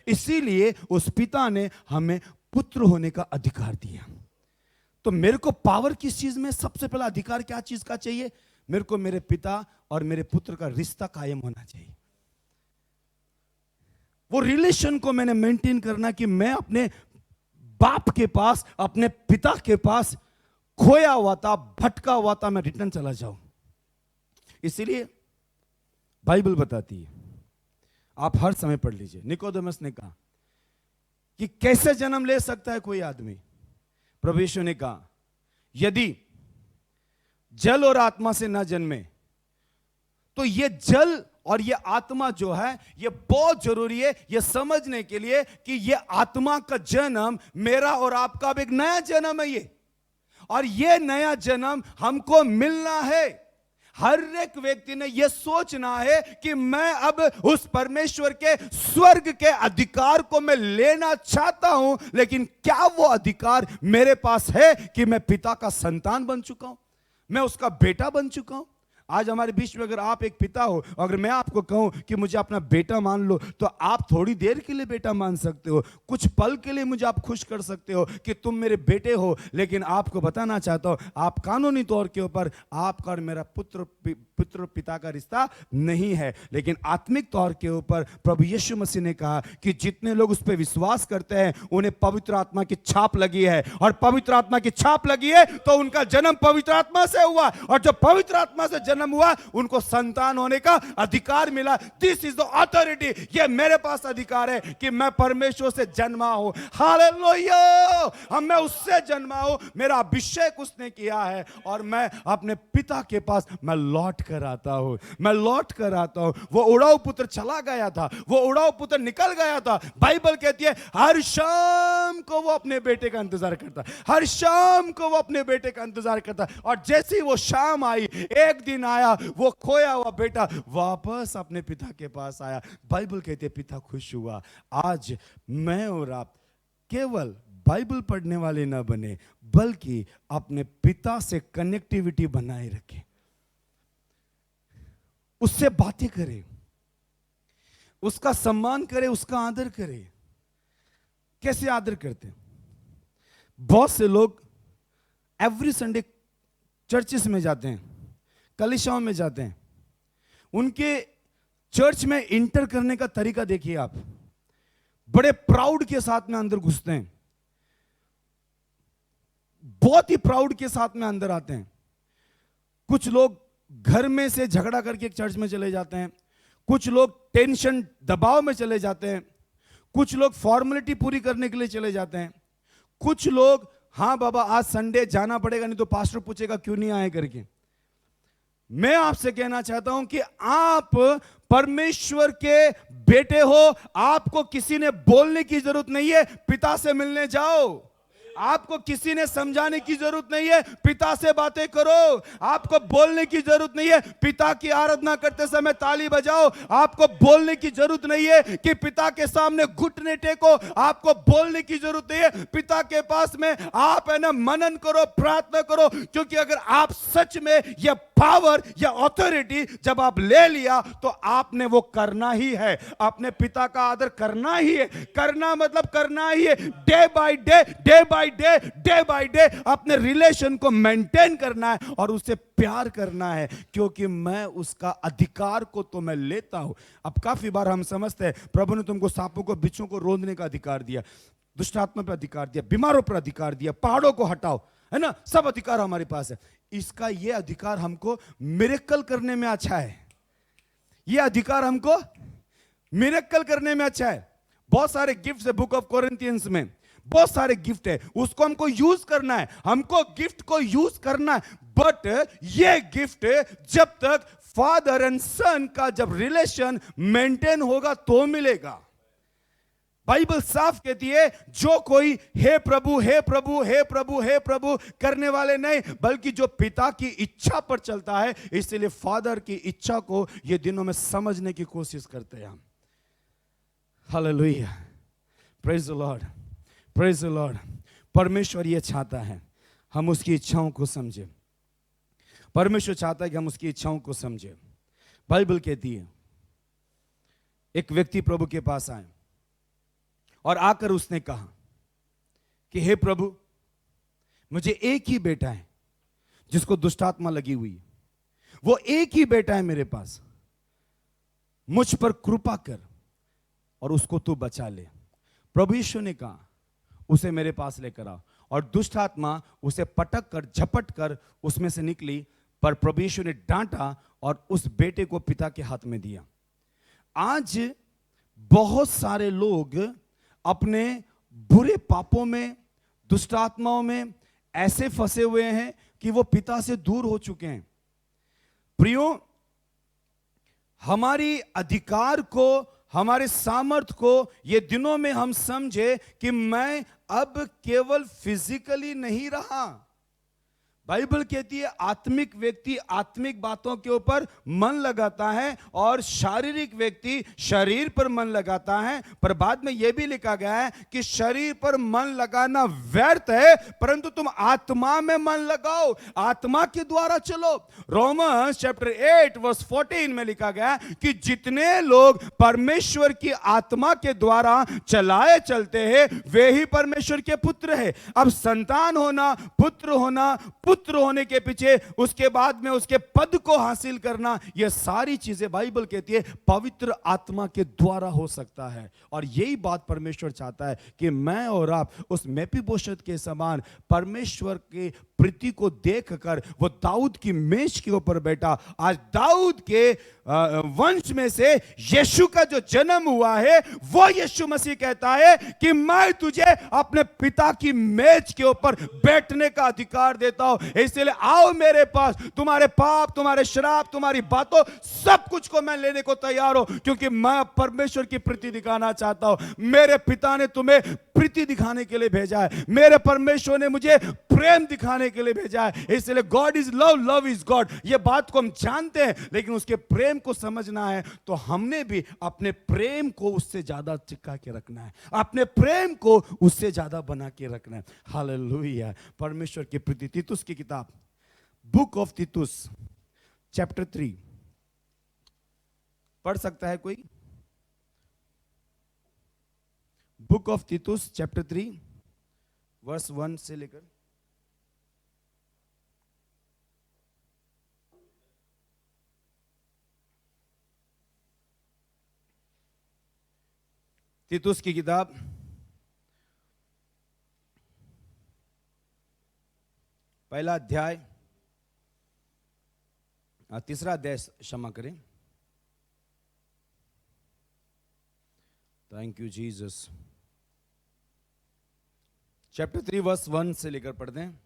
इसीलिए उस पिता ने हमें पुत्र होने का अधिकार दिया। तो मेरे को पावर किस चीज में? सबसे पहला अधिकार क्या चीज का चाहिए? मेरे को मेरे पिता और मेरे पुत्र का रिश्ता कायम होना चाहिए। वो रिलेशन को मैंने मेंटेन करना कि मैं अपने बाप के पास, अपने पिता के पास खोया हुआ था, भटका हुआ था, मैं रिटर्न चला जाऊं। इसीलिए बाइबल बताती है, आप हर समय पढ़ लीजिए, निकोदेमस ने कहा कि कैसे जन्म ले सकता है कोई आदमी? प्रभु यीशु ने कहा यदि जल और आत्मा से ना जन्मे तो ये जल और ये आत्मा जो है ये बहुत जरूरी है ये समझने के लिए कि ये आत्मा का जन्म मेरा और आपका अब एक नया जन्म है ये, और ये नया जन्म हमको मिलना है। हर एक व्यक्ति ने यह सोचना है कि मैं अब उस परमेश्वर के स्वर्ग के अधिकार को मैं लेना चाहता हूं, लेकिन क्या वो अधिकार मेरे पास है कि मैं पिता का संतान बन चुका हूं, मैं उसका बेटा बन चुका हूं? आज हमारे बीच में अगर आप एक पिता हो, अगर मैं आपको कहूं कि मुझे अपना बेटा मान लो, तो आप थोड़ी देर के लिए बेटा मान सकते हो, कुछ पल के लिए मुझे आप खुश कर सकते हो कि तुम मेरे बेटे हो। लेकिन आपको बताना चाहता हूं, आप कानूनी तौर के ऊपर आपका और मेरा पुत्र पिता का रिश्ता नहीं है, लेकिन आत्मिक तौर के ऊपर प्रभु यीशु मसीह ने कहा कि जितने लोग उस पर विश्वास करते हैं उन्हें पवित्र आत्मा की छाप लगी है, और पवित्र आत्मा की छाप लगी है तो उनका जन्म पवित्र आत्मा से हुआ, और जो पवित्र आत्मा से जन्म हुआ उनको संतान होने का अधिकार मिला। दिस इज द अथॉरिटी, ये मेरे पास अधिकार है कि मैं परमेश्वर से जन्मा हूं। हालेलुया, हम मैं उससे जन्मा हूं, मेरा अभिषेक उसने किया है और मैं अपने पिता के पास मैं लौट कर आता हूं, मैं लौट कर आता हूं। वो उड़ाऊ पुत्र चला गया था, वो उड़ाऊ पुत्र निकल गया था। बाइबल कहती है हर शाम को वो अपने बेटे का इंतजार करता, हर शाम को वो अपने बेटे का इंतजार करता। और जैसे ही वो शाम आई, एक दिन आया, वो खोया हुआ बेटा वापस अपने पिता के पास आया। बाइबल कहती है पिता खुश हुआ। आज मैं और आप केवल बाइबल पढ़ने वाले ना बने, बल्कि अपने पिता से कनेक्टिविटी बनाए रखें, उससे बातें करें, उसका सम्मान करें, उसका आदर करें। कैसे आदर करते हैं? बहुत से लोग एवरी संडे चर्चेस में जाते हैं, कलीसियाओं में जाते हैं। उनके चर्च में इंटर करने का तरीका देखिए आप, बड़े प्राउड के साथ में अंदर घुसते हैं, बहुत ही प्राउड के साथ में अंदर आते हैं। कुछ लोग घर में से झगड़ा करके एक चर्च में चले जाते हैं, कुछ लोग टेंशन दबाव में चले जाते हैं, कुछ लोग फॉर्मेलिटी पूरी करने के लिए चले जाते हैं, कुछ लोग हाँ बाबा आज संडे जाना पड़ेगा नहीं तो पास्टर पूछेगा क्यों नहीं आए करके। मैं आपसे कहना चाहता हूं कि आप परमेश्वर के बेटे हो, आपको किसी ने बोलने की जरूरत नहीं है, पिता से मिलने जाओ। आपको किसी ने समझाने की जरूरत नहीं है, पिता से बातें करो। आपको बोलने की जरूरत नहीं है पिता की आराधना करते समय ताली बजाओ। आपको बोलने की जरूरत नहीं है कि पिता के सामने घुटने टेको। आपको बोलने की जरूरत नहीं है, पिता के पास में आप है ना मनन करो, प्रार्थना करो। क्योंकि अगर आप सच में यह पावर या अथॉरिटी जब आप ले लिया तो आपने वो करना ही है, अपने पिता का आदर करना ही है। करना मतलब करना ही है, day by day, day by day अपने रिलेशन को मेंटेन करना है और उससे प्यार करना है, क्योंकि मैं उसका अधिकार को तो मैं लेता हूं। अब काफी बार हम समझते हैं प्रभु ने तुमको सांपों को बिच्छू को रोंदने का अधिकार दिया, दुष्ट आत्मा पर अधिकार दिया, बीमारों पर अधिकार दिया, पहाड़ों को हटाओ, है ना, सब अधिकार हमारे पास है। इसका यह अधिकार हमको मिरेकल करने में अच्छा है, यह अधिकार हमको मिरेकल करने में अच्छा है। बहुत सारे गिफ्ट्स है बुक ऑफ कोरिंथियंस में, बहुत सारे गिफ्ट है, उसको हमको यूज करना है, हमको गिफ्ट को यूज करना है। बट ये गिफ्ट जब तक फादर एंड सन का जब रिलेशन मेंटेन होगा तो मिलेगा। बाइबल साफ कहती है जो कोई हे प्रभु हे प्रभु हे प्रभु हे प्रभु करने वाले नहीं, बल्कि जो पिता की इच्छा पर चलता है। इसलिए फादर की इच्छा को ये दिनों में समझने की कोशिश करते हैं हम। Hallelujah, praise the Lord, praise the Lord. परमेश्वर ये चाहता है हम उसकी इच्छाओं को समझें, परमेश्वर चाहता है कि हम उसकी इच्छाओं को समझें। बाइबल कहती है एक व्यक्ति प्रभु के पास आए और आकर उसने कहा कि हे प्रभु, मुझे एक ही बेटा है जिसको दुष्टात्मा लगी हुई है, वो एक ही बेटा है मेरे पास, मुझ पर कृपा कर और उसको तू बचा ले। प्रभु यीशु ने कहा उसे मेरे पास लेकर आओ, और दुष्ट आत्मा उसे पटक कर झपट कर उसमें से निकली, पर प्रभु यीशु ने डांटा और उस बेटे को पिता के हाथ में दिया। आज बहुत सारे लोग अपने बुरे पापों में, दुष्ट आत्माओं में ऐसे फंसे हुए हैं कि वो पिता से दूर हो चुके हैं। प्रियो, हमारी अधिकार को, हमारे सामर्थ्य को ये दिनों में हम समझे कि मैं अब केवल फिजिकली नहीं रहा। बाइबल कहती है आत्मिक व्यक्ति आत्मिक बातों के ऊपर मन लगाता है और शारीरिक व्यक्ति शरीर पर मन लगाता है। पर बाद में यह भी लिखा गया है कि शरीर पर मन लगाना व्यर्थ है, परंतु तुम आत्मा में मन लगाओ, आत्मा के द्वारा चलो। रोमन्स चैप्टर 8 वर्स 14 में लिखा गया कि जितने लोग परमेश्वर की आत्मा के द्वारा चलाए चलते हैं वे ही परमेश्वर के पुत्र है। अब संतान होना, पुत्र होना, पुत्र होने के पीछे उसके बाद में उसके पद को हासिल करना, ये सारी चीजें बाइबल कहती है पवित्र आत्मा के द्वारा हो सकता है। और यही बात परमेश्वर चाहता है कि मैं और आप उस मेफीबोशेत के समान परमेश्वर के प्रीति को देखकर, वो दाऊद की मेज के ऊपर बैठा, आज दाऊद के वंश में से यीशु का जो जन्म हुआ है, वो यीशु मसीह कहता है कि मैं तुझे अपने पिता की मेज के ऊपर बैठने का अधिकार देता हूं, इसलिए आओ मेरे पास, तुम्हारे पाप, तुम्हारे शराब, तुम्हारी बातों, सब कुछ को मैं लेने को तैयार हूं, क्योंकि मैं परमेश्वर की प्रीति दिखाना चाहता हूं। मेरे पिता ने तुम्हें प्रीति दिखाने के लिए भेजा है, मेरे परमेश्वर ने मुझे प्रेम दिखाने के लिए भेजा है, इसलिए God is love, love is God. ये बात को हम जानते हैं, लेकिन उसके प्रेम को समझना है तो हमने भी अपने प्रेम को उससे ज्यादा चिपका के रखना है, अपने प्रेम को उससे ज्यादा बना के रखना है। हालेलुया। परमेश्वर की प्रीति। तीतुस की किताब, बुक ऑफ तीतुस चैप्टर 3 पढ़ सकता है कोई? बुक ऑफ तीतुस चैप्टर 3 वर्स 1 से लेकर तीतुस की किताब पहला अध्याय, तीसरा अध्याय, क्षमा करें। Thank you Jesus. Chapter 3 verse 1 से लेकर पढ़ते हैं।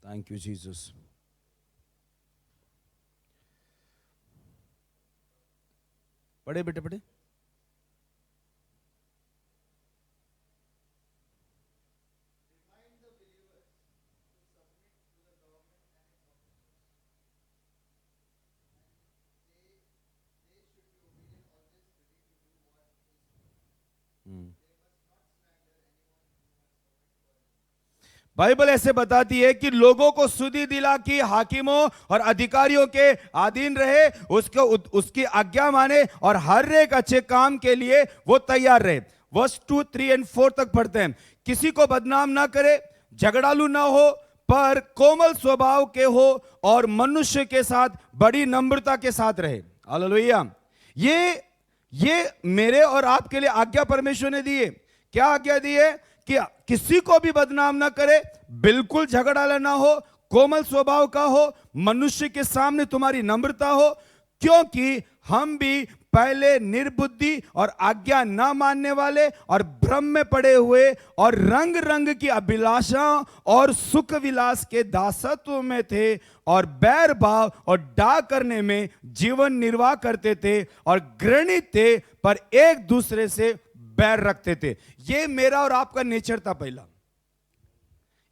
Thank you Jesus. पढ़े बेटे, पढ़े। बाइबल ऐसे बताती है कि लोगों को सुधि दिला कि हाकिमों और अधिकारियों के अधीन रहे, उसकी आज्ञा माने और हर एक अच्छे काम के लिए वो तैयार रहे। वर्स 2, 3 और 4 तक पढ़ते हैं। किसी को बदनाम ना करे, झगड़ालू ना हो, पर कोमल स्वभाव के हो और मनुष्य के साथ बड़ी नम्रता के साथ रहे। हालेलुया। ये मेरे और आपके लिए आज्ञा परमेश्वर ने दी है। क्या आज्ञा दी है? कि किसी को भी बदनाम ना करे, बिल्कुल झगड़ा ना हो, कोमल स्वभाव का हो, मनुष्य के सामने तुम्हारी नम्रता हो, क्योंकि हम भी पहले निर्बुद्धि और आज्ञा ना मानने वाले और भ्रम में पड़े हुए और रंग रंग की अभिलाषा और सुख विलास के दासत्व में थे और बैर भाव और डाह करने में जीवन निर्वाह करते थे और घृणित थे, पर एक दूसरे से बैर रखते थे। ये मेरा और आपका नेचर था पहला,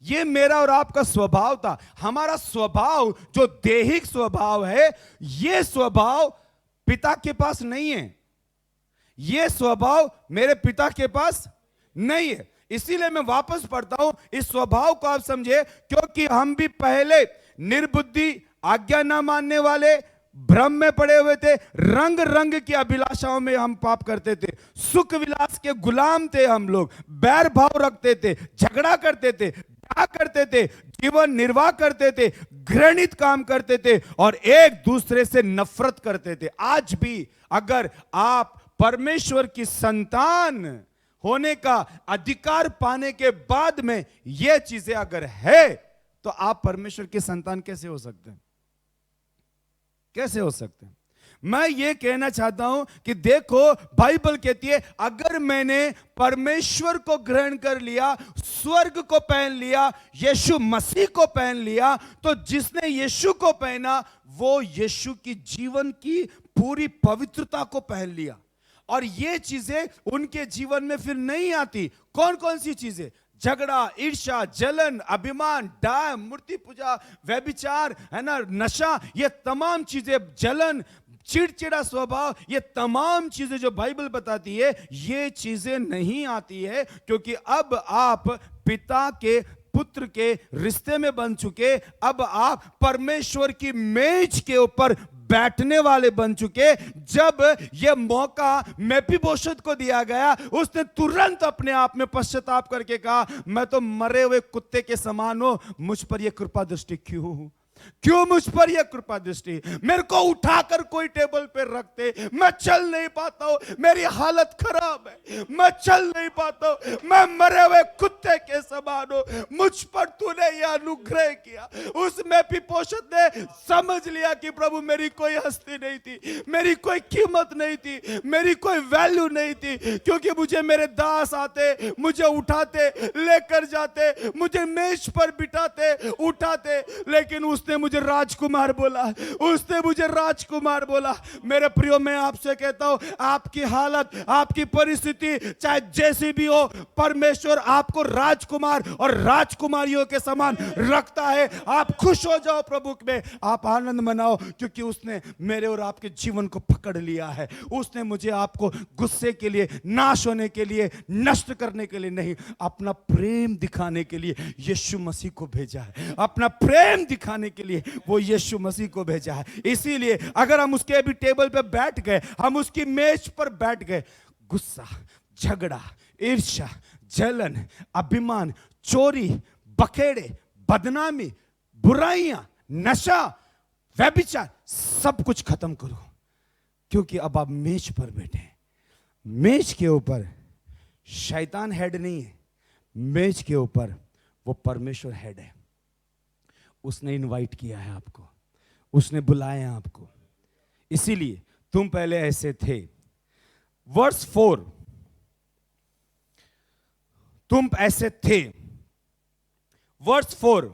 ये मेरा और आपका स्वभाव था। हमारा स्वभाव जो दैहिक स्वभाव है, ये स्वभाव पिता के पास नहीं है, ये स्वभाव मेरे पिता के पास नहीं है। इसीलिए मैं वापस पढ़ता हूं, इस स्वभाव को आप समझे, क्योंकि हम भी पहले निर्बुद्धि, आज्ञा ना मानने वाले, भ्रम में पड़े हुए थे, रंग रंग की अभिलाषाओं में हम पाप करते थे, सुख विलास के गुलाम थे हम लोग, बैर भाव रखते थे, झगड़ा करते थे, डाह करते थे, जीवन निर्वाह करते थे, घृणित काम करते थे और एक दूसरे से नफरत करते थे। आज भी अगर आप परमेश्वर की संतान होने का अधिकार पाने के बाद में ये चीजें अगर है, तो आप परमेश्वर की संतान कैसे हो सकते हैं? कैसे हो सकते हैं? मैं ये कहना चाहता हूं कि देखो, बाइबल कहती है अगर मैंने परमेश्वर को ग्रहण कर लिया, स्वर्ग को पहन लिया, यीशु मसीह को पहन लिया, तो जिसने यीशु को पहना वो यीशु की जीवन की पूरी पवित्रता को पहन लिया। और ये चीजें उनके जीवन में फिर नहीं आती। कौन कौन सी चीजें? झगड़ा, ईर्ष्या, जलन, अभिमान, डाह, मूर्ति पूजा, व्यभिचार, है ना, नशा, ये तमाम चीजें, जलन, चिड़चिड़ा स्वभाव, ये तमाम चीजें जो बाइबल बताती है, ये चीजें नहीं आती है, क्योंकि अब आप पिता के पुत्र के रिश्ते में बन चुके। अब आप परमेश्वर की मेज के ऊपर बैठने वाले बन चुके। जब यह मौका मेफीबोशेत को दिया गया, उसने तुरंत अपने आप में पश्चाताप करके कहा, मैं तो मरे हुए कुत्ते के समान हूं, मुझ पर यह कृपा दृष्टि क्यों मुझ पर यह कृपा दृष्टि? मेरे को उठाकर कोई टेबल पे रखते, मैं चल नहीं पाता हूं, मेरी हालत खराब है, मैं चल नहीं पाता हूं, मैं मरे हुए कुत्ते के समान हूं, मुझ पर तूने यह अनुग्रह किया। उस मेफीबोशेत ने समझ लिया कि प्रभु मेरी कोई हस्ती नहीं थी, मेरी कोई कीमत नहीं थी, मेरी कोई वैल्यू नहीं थी, क्योंकि मुझे मेरे दास आते, मुझे उठाते, लेकर जाते, मुझे मेज पर बिठाते, उठाते, लेकिन उसने मुझे राजकुमार बोला, उसने मुझे राजकुमार बोला। मेरे प्रियो, मैं आपसे कहता हूं, आपकी हालत, आपकी परिस्थिति चाहे जैसी भी हो, परमेश्वर आपको राजकुमार और राजकुमारियों के समान रखता है। आप खुश हो जाओ प्रभु में, आप आनंद मनाओ, क्योंकि उसने मेरे और आपके जीवन को पकड़ लिया है। उसने मुझे आपको गुस्से के लिए, नाश होने के लिए, नष्ट करने के लिए नहीं, अपना प्रेम दिखाने के लिए यीशु मसीह को भेजा है। अपना प्रेम दिखाने के लिए वो यीशु मसीह को भेजा है। इसीलिए अगर हम उसके भी टेबल पे बैठ गए, हम उसकी मेज पर बैठ गए, गुस्सा, झगड़ा, ईर्ष्या, जलन, अभिमान, चोरी, बखेड़े, बदनामी, बुराइयां, नशा, व्यभिचार, सब कुछ खत्म करो, क्योंकि अब आप मेज पर बैठे हैं। मेज के ऊपर शैतान हेड नहीं है, मेज के ऊपर वो परमेश्वर हेड है। उसने इनवाइट किया है आपको, उसने बुलाया है आपको, इसीलिए तुम पहले ऐसे थे। वर्स 4, तुम ऐसे थे। वर्स 4,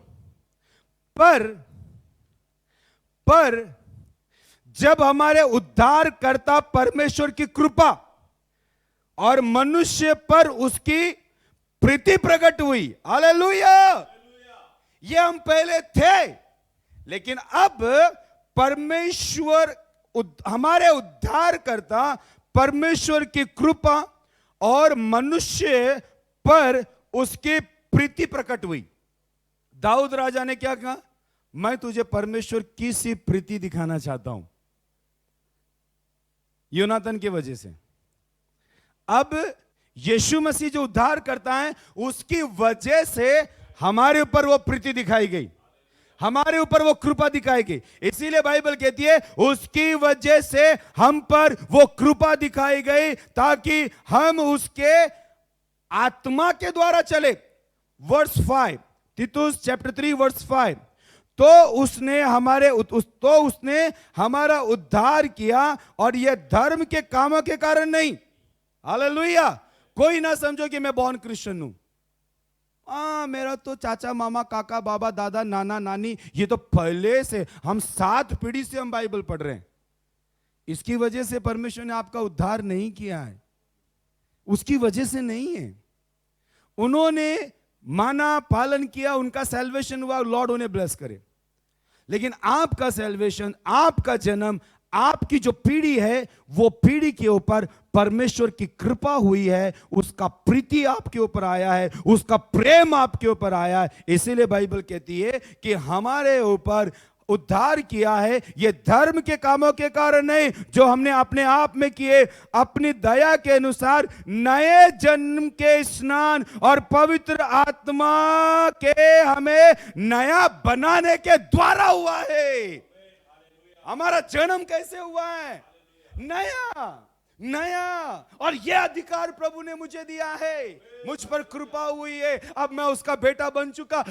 पर जब हमारे उद्धारकर्ता परमेश्वर की कृपा और मनुष्य पर उसकी प्रीति प्रकट हुई, हालेलुया। ये हम पहले थे, लेकिन अब परमेश्वर, हमारे उद्धारकर्ता परमेश्वर की कृपा और मनुष्य पर उसकी प्रीति प्रकट हुई। दाऊद राजा ने क्या कहा? मैं तुझे परमेश्वर की सी प्रीति दिखाना चाहता हूं, योनातन की वजह से। अब यीशु मसीह जो उद्धार करता है, उसकी वजह से हमारे ऊपर वो प्रीति दिखाई गई, हमारे ऊपर वो कृपा दिखाई गई। इसीलिए बाइबल कहती है उसकी वजह से हम पर वो कृपा दिखाई गई, ताकि हम उसके आत्मा के द्वारा चले। वर्स 5, तीतुस चैप्टर 3 वर्स 5, तो उसने हमारा उद्धार किया, और यह धर्म के कामों के कारण नहीं। हालेलुया। कोई ना समझो कि मैं बॉर्न क्रिश्चियन हूं, मेरा तो चाचा, मामा, काका, बाबा, दादा, नाना, नानी, ये तो पहले से, हम 7 पीढ़ी से हम बाइबल पढ़ रहे हैं। इसकी वजह से परमेश्वर ने आपका उद्धार नहीं किया है, उसकी वजह से नहीं है। उन्होंने माना, पालन किया, उनका सैल्वेशन हुआ, लॉर्ड उन्हें ब्लेस करे। लेकिन आपका सैल्वेशन, आपका जन्म, आपकी जो पीढ़ी है, वो पीढ़ी के ऊपर परमेश्वर की कृपा हुई है, उसका प्रीति आपके ऊपर आया है, उसका प्रेम आपके ऊपर आया है। इसीलिए बाइबल कहती है कि हमारे ऊपर उद्धार किया है, ये धर्म के कामों के कारण नहीं जो हमने अपने आप में किए, अपनी दया के अनुसार नए जन्म के स्नान और पवित्र आत्मा के हमें नया बनाने के द्वारा हुआ है। हमारा जन्म कैसे हुआ है? नया। और यह अधिकार प्रभु ने मुझे दिया है, मुझ पर कृपा हुई है। अब मैं उसका बेटा बन चुका,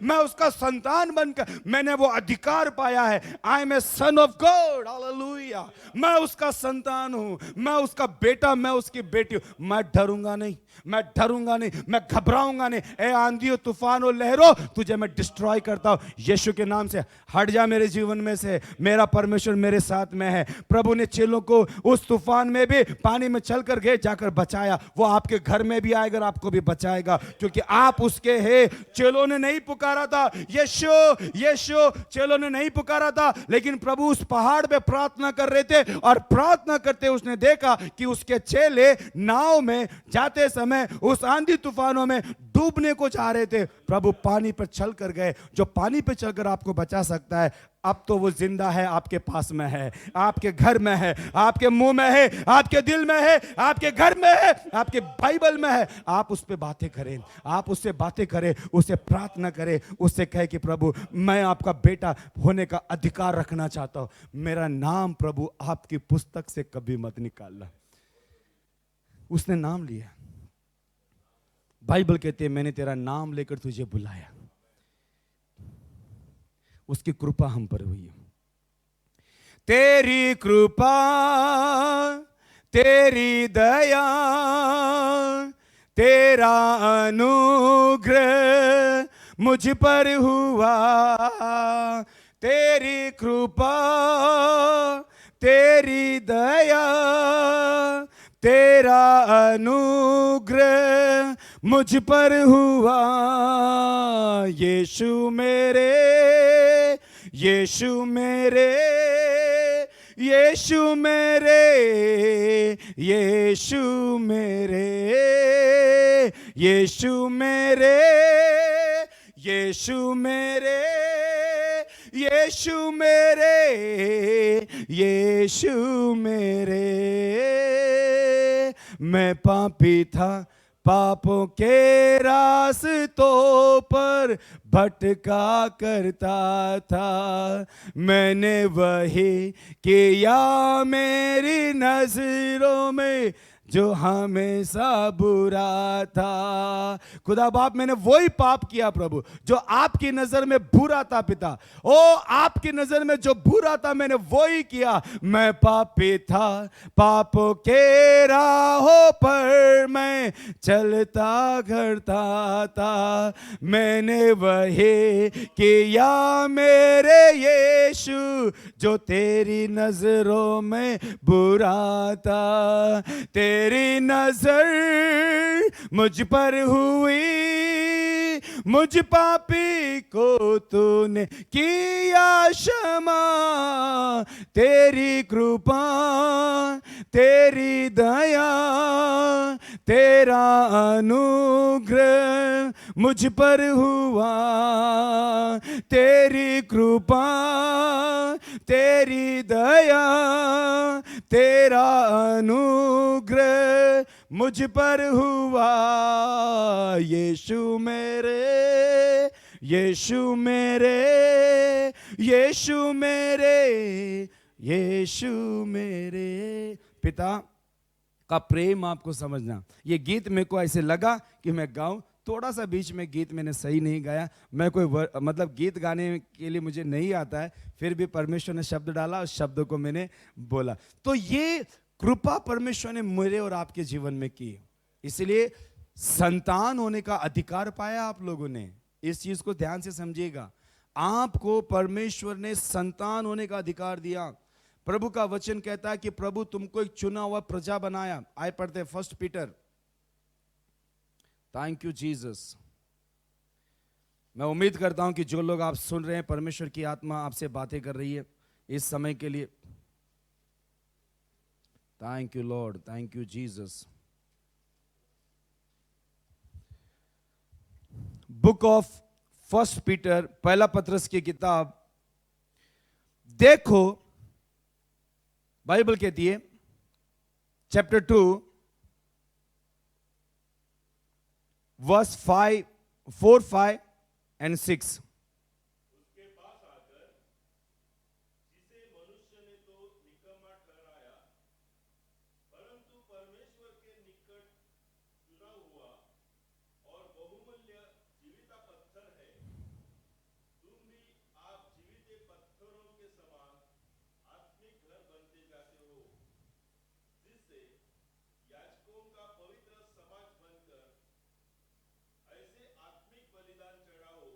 मैं उसका संतान बनकर मैंने वो अधिकार पाया है। I am a son of God, hallelujah. मैं उसका संतान हूं, मैं उसका बेटा, मैं उसकी बेटी हूं। मैं डरूंगा नहीं, मैं घबराऊंगा नहीं। ए आंधियों, तूफानों, लहरों, तुझे मैं डिस्ट्रॉय करता हूं यीशु के नाम से। हट जा मेरे जीवन में से, मेरा परमेश्वर मेरे साथ में है। प्रभु ने चेलों को उस तूफान में भी पानी में चलकर गए, जाकर बचाया। वो आपके घर में भी आएगा, आपको भी बचाएगा, क्योंकि आप उसके हैं। चेलों ने नहीं पुकारा था यीशु यीशु, चेलों ने नहीं पुकारा था, लेकिन प्रभु उस पहाड़ पे प्रार्थना कर रहे थे, और प्रार्थना करते उसने देखा कि उसके चेले नाव में जाते समय उस आंधी तूफानों में डूबने को जा रहे थे, प्रभु पानी पर चल कर गए। जो पानी पर चलकर आपको बचा सकता है, अब तो वो जिंदा है, आपके पास में है, आपके घर में है, आपके मुंह में है, आपके दिल में है, आपके घर में है, आपके बाइबल में है। आप उस पे बातें करें, आप उससे बातें करें, उससे प्रार्थना करें, उससे कहे कि प्रभु मैं आपका बेटा होने का अधिकार रखना चाहता हूं, मेरा नाम प्रभु आपकी पुस्तक से कभी मत निकालना। उसने नाम लिया। बाइबल कहते हैं मैंने तेरा नाम लेकर तुझे बुलाया। उसकी कृपा हम पर हुई है। तेरी कृपा, तेरी दया, तेरा अनुग्रह मुझ पर हुआ। तेरी कृपा, तेरी दया, तेरा अनुग्रह मुझ पर हुआ। यीशु मेरे, यीशु मेरे, यीशु मेरे, यीशु मेरे, यीशु मेरे, यीशु मेरे, यीशु मेरे, यीशु मेरे। मैं पापी था, पापों के रास्तों पर भटका करता था, मैंने वही किया मेरी नजरों में जो हमेशा बुरा था। खुदा बाप मैंने वही पाप किया प्रभु जो आपकी नजर में बुरा था। पिता ओ आपकी नजर में जो बुरा था मैंने वही किया। मैं पापी था, पापों के राहों पर मैं चलता करता था, मैंने वही किया मेरे यीशु जो तेरी नजरों में बुरा था। तेरी नजर मुझ पर हुई, मुझ पापी को तूने किया क्षमा। तेरी कृपा, तेरी दया, तेरा अनुग्रह मुझ पर हुआ। तेरी कृपा, तेरी दया, तेरा अनुग्रह मुझ पर हुआ। यीशु मेरे, यीशु मेरे, यीशु मेरे, यीशु मेरे। पिता का प्रेम आपको समझना। ये गीत मेरे को ऐसे लगा कि मैं गाऊं, थोड़ा सा बीच में गीत मैंने सही नहीं गाया। मैं कोई मतलब गीत गाने के लिए मुझे नहीं आता है, फिर भी परमेश्वर ने शब्द डाला, उस शब्द को मैंने बोला। तो ये कृपा परमेश्वर ने मेरे और आपके जीवन में की, इसलिए संतान होने का अधिकार पाया आप लोगों ने। इस चीज को ध्यान से समझिएगा, आपको परमेश्वर ने संतान होने का अधिकार दिया। प्रभु का वचन कहता है कि प्रभु तुमको एक चुना हुआ प्रजा बनाया। आए पढ़ते 1 पीटर। Thank you Jesus. मैं उम्मीद करता हूं कि जो लोग आप सुन रहे हैं, परमेश्वर की आत्मा आपसे बातें कर रही है इस समय के लिए। Thank you Lord, thank you Jesus. Book of 1 Peter, पहला पत्रस की किताब देखो, बाइबल कहती है चैप्टर 2 वर्स 4, 5 and 6। उसके पास आकर जिसे मनुष्य ने तो निकम्मा ठहराया, परंतु परमेश्वर के निकट चुना हुआ और बहुमूल्य जीवित पत्थर है, तुम भी आप जीवित पत्थरों के समान आत्मिक घर बनते जाते हो, जिससे याजकों का पवित्र समाज बनकर ऐसे आत्मिक बलिदान चढ़ाओ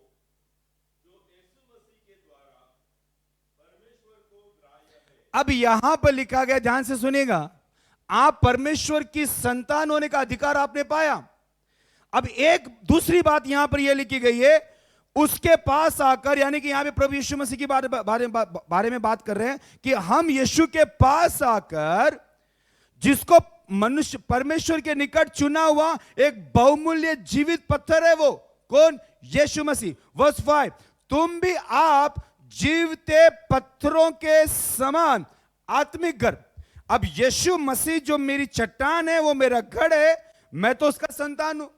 जो यीशु मसीह के द्वारा परमेश्वर को ग्राह्य है। अब यहां पर लिखा गया, ध्यान से सुनिएगा, आप परमेश्वर की संतान होने का अधिकार आपने पाया। अब एक दूसरी बात यहां पर यह लिखी गई है, उसके पास आकर, यानी कि यहां पे प्रभु यीशु मसीह की बारे में बात कर रहे हैं कि हम यीशु के पास आकर जिसको मनुष्य परमेश्वर के निकट चुना हुआ एक बहुमूल्य जीवित पत्थर है। वो कौन? यीशु मसीह। वर्स 5, तुम भी आप जीवते पत्थरों के समान आत्मिक घर। अब यीशु मसीह जो मेरी चट्टान है, वो मेरा गढ़ है, मैं तो उसका संतान हूं,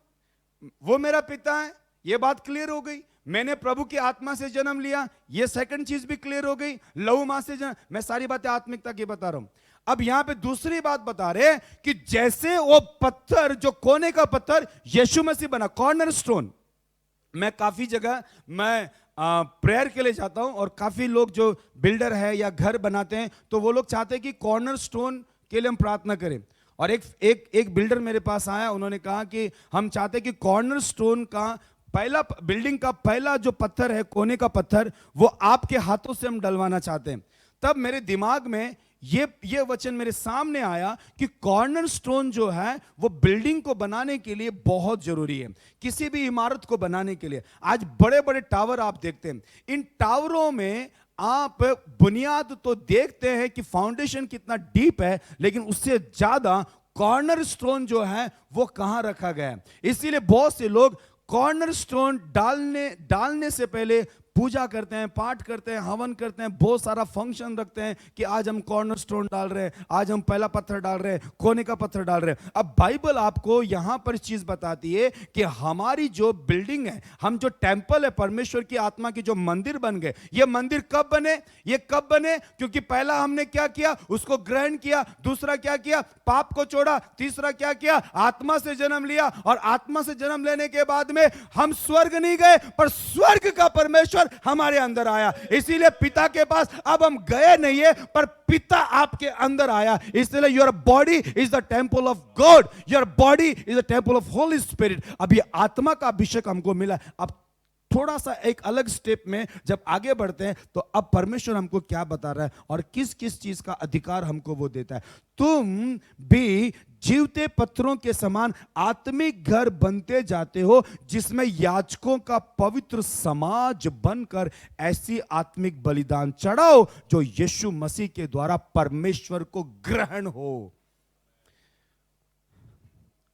वो मेरा पिता है, ये बात क्लियर हो गई। मैंने प्रभु की आत्मा से जन्म लिया, ये सेकंड चीज भी क्लियर हो गई। लहू मां से जन्म, मैं सारी बातें आत्मिकता की बता रहा हूं। अब यहां पे दूसरी बात बता रहे हैं कि जैसे वो पत्थर, जो कोने का पत्थर यीशु मसीह बना, कॉर्नर स्टोन। मैं काफी जगह मैं प्रेयर के लिए जाता हूं, और काफी लोग जो बिल्डर है या घर बनाते हैं, तो वो लोग चाहते हैं कि कॉर्नर स्टोन के लिए हम प्रार्थना करें। और एक बिल्डर मेरे पास आया, उन्होंने कहा कि हम चाहते हैं कि कॉर्नर स्टोन का पहला, बिल्डिंग का पहला जो पत्थर है, कोने का पत्थर, वो आपके हाथों से हम डलवाना चाहते हैं। तब मेरे दिमाग में ये वचन मेरे सामने आया कि कॉर्नर स्टोन जो है वो बिल्डिंग को बनाने के लिए बहुत जरूरी है, किसी भी इमारत को बनाने के लिए। आज बड़े बड़े टावर आप देखते हैं, इन टावरों में आप बुनियाद तो देखते हैं कि फाउंडेशन कितना डीप है, लेकिन उससे ज्यादा कॉर्नर स्टोन जो है वो कहां रखा गया है। इसीलिए बहुत से लोग कॉर्नर स्टोन डालने से पहले पूजा करते हैं, पाठ करते हैं, हवन करते हैं, बहुत सारा फंक्शन रखते हैं कि आज हम कॉर्नर स्टोन डाल रहे हैं, आज हम पहला पत्थर डाल रहे हैं, कोने का पत्थर डाल रहे हैं। अब बाइबल आपको यहां पर चीज बताती है कि हमारी जो बिल्डिंग है, हम जो टेंपल है, परमेश्वर की आत्मा की जो मंदिर बन गए, ये मंदिर कब बने? ये कब बने? क्योंकि पहला हमने क्या किया? उसको ग्रहण किया। दूसरा क्या किया? पाप को छोड़ा। तीसरा क्या किया? आत्मा से जन्म लिया। और आत्मा से जन्म लेने के बाद में हम स्वर्ग नहीं गए, पर स्वर्ग का परमेश्वर हमारे अंदर आया। इसीलिए पिता के पास अब हम गए नहीं है, पर पिता आपके अंदर आया। इसलिए your body is the temple of God, your body is the temple of Holi spirit. अब ये आत्मा का अभिषेक हमको मिला। अब थोड़ा सा एक अलग स्टेप में जब आगे बढ़ते हैं, तो अब परमेश्वर हमको क्या बता रहा है और किस किस चीज का अधिकार हमको वो देता है। तुम भी जीवते पत्थरों के समान आत्मिक घर बनते जाते हो, जिसमें याजकों का पवित्र समाज बनकर ऐसी आत्मिक बलिदान चढ़ाओ जो यीशु मसीह के द्वारा परमेश्वर को ग्रहण हो।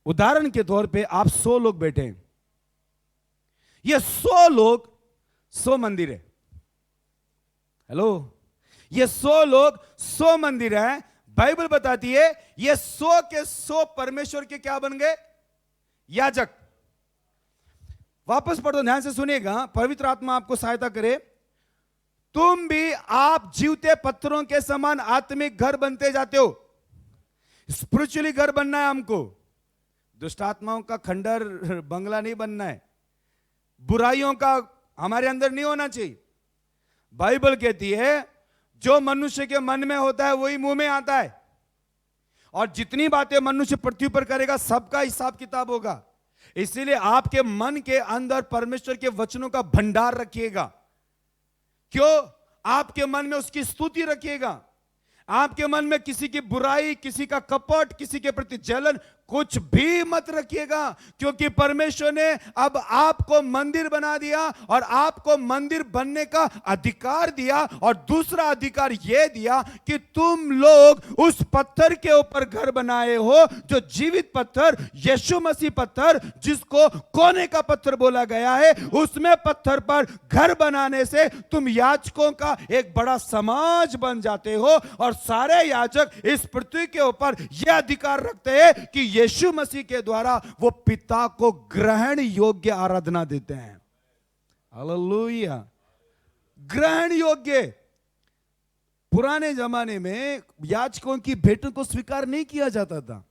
उदाहरण के तौर पे आप 100 लोग बैठे हैं, ये 100 लोग 100 मंदिर है। हेलो, ये 100 लोग 100 मंदिर है। बाइबल बताती है ये 100 के 100 परमेश्वर के क्या बन गए? याजक। वापस पढ़ो, ध्यान से सुनिएगा, पवित्र आत्मा आपको सहायता करे। तुम भी आप जीवते पत्थरों के समान आत्मिक घर बनते जाते हो। स्पिरिचुअली घर बनना है हमको, दुष्ट आत्माओं का खंडर बंगला नहीं बनना है, बुराइयों का हमारे अंदर नहीं होना चाहिए। बाइबल कहती है जो मनुष्य के मन में होता है वही मुंह में आता है, और जितनी बातें मनुष्य पृथ्वी पर करेगा सबका हिसाब किताब होगा। इसीलिए आपके मन के अंदर परमेश्वर के वचनों का भंडार रखिएगा। क्यों? आपके मन में उसकी स्तुति रखिएगा। आपके मन में किसी की बुराई, किसी का कपट, किसी के प्रति जलन कुछ भी मत रखिएगा, क्योंकि परमेश्वर ने अब आपको मंदिर बना दिया और आपको मंदिर बनने का अधिकार दिया। और दूसरा अधिकार यह दिया कि तुम लोग उस पत्थर के ऊपर घर बनाए हो, जो जीवित पत्थर, यीशु मसीह पत्थर, जिसको कोने का पत्थर बोला गया है, उसमें पत्थर पर घर बनाने से तुम याजकों का एक बड़ा समाज बन जाते हो। और सारे याजक इस पृथ्वी के ऊपर यह अधिकार रखते हैं कि यीशु मसीह के द्वारा वो पिता को ग्रहण योग्य आराधना देते हैं। हालेलुया, ग्रहण योग्य। पुराने जमाने में याजकों की भेंटों को स्वीकार नहीं किया जाता था,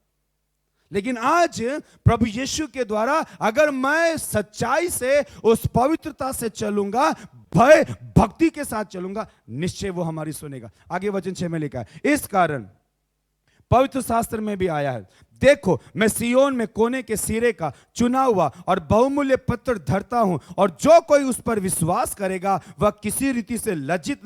लेकिन आज प्रभु यीशु के द्वारा अगर मैं सच्चाई से, उस पवित्रता से चलूंगा, भय भक्ति के साथ चलूंगा, निश्चय वो हमारी सुनेगा। आगे वचन 6 में लिखा है, इस कारण पवित्र शास्त्र में भी आया है, देखो मैं सियोन में कोने के सिरे का चुना हुआ और बहुमूल्य पत्थर धरता हूं, और जो कोई उस पर विश्वास करेगा वह किसी रीति से लज्जित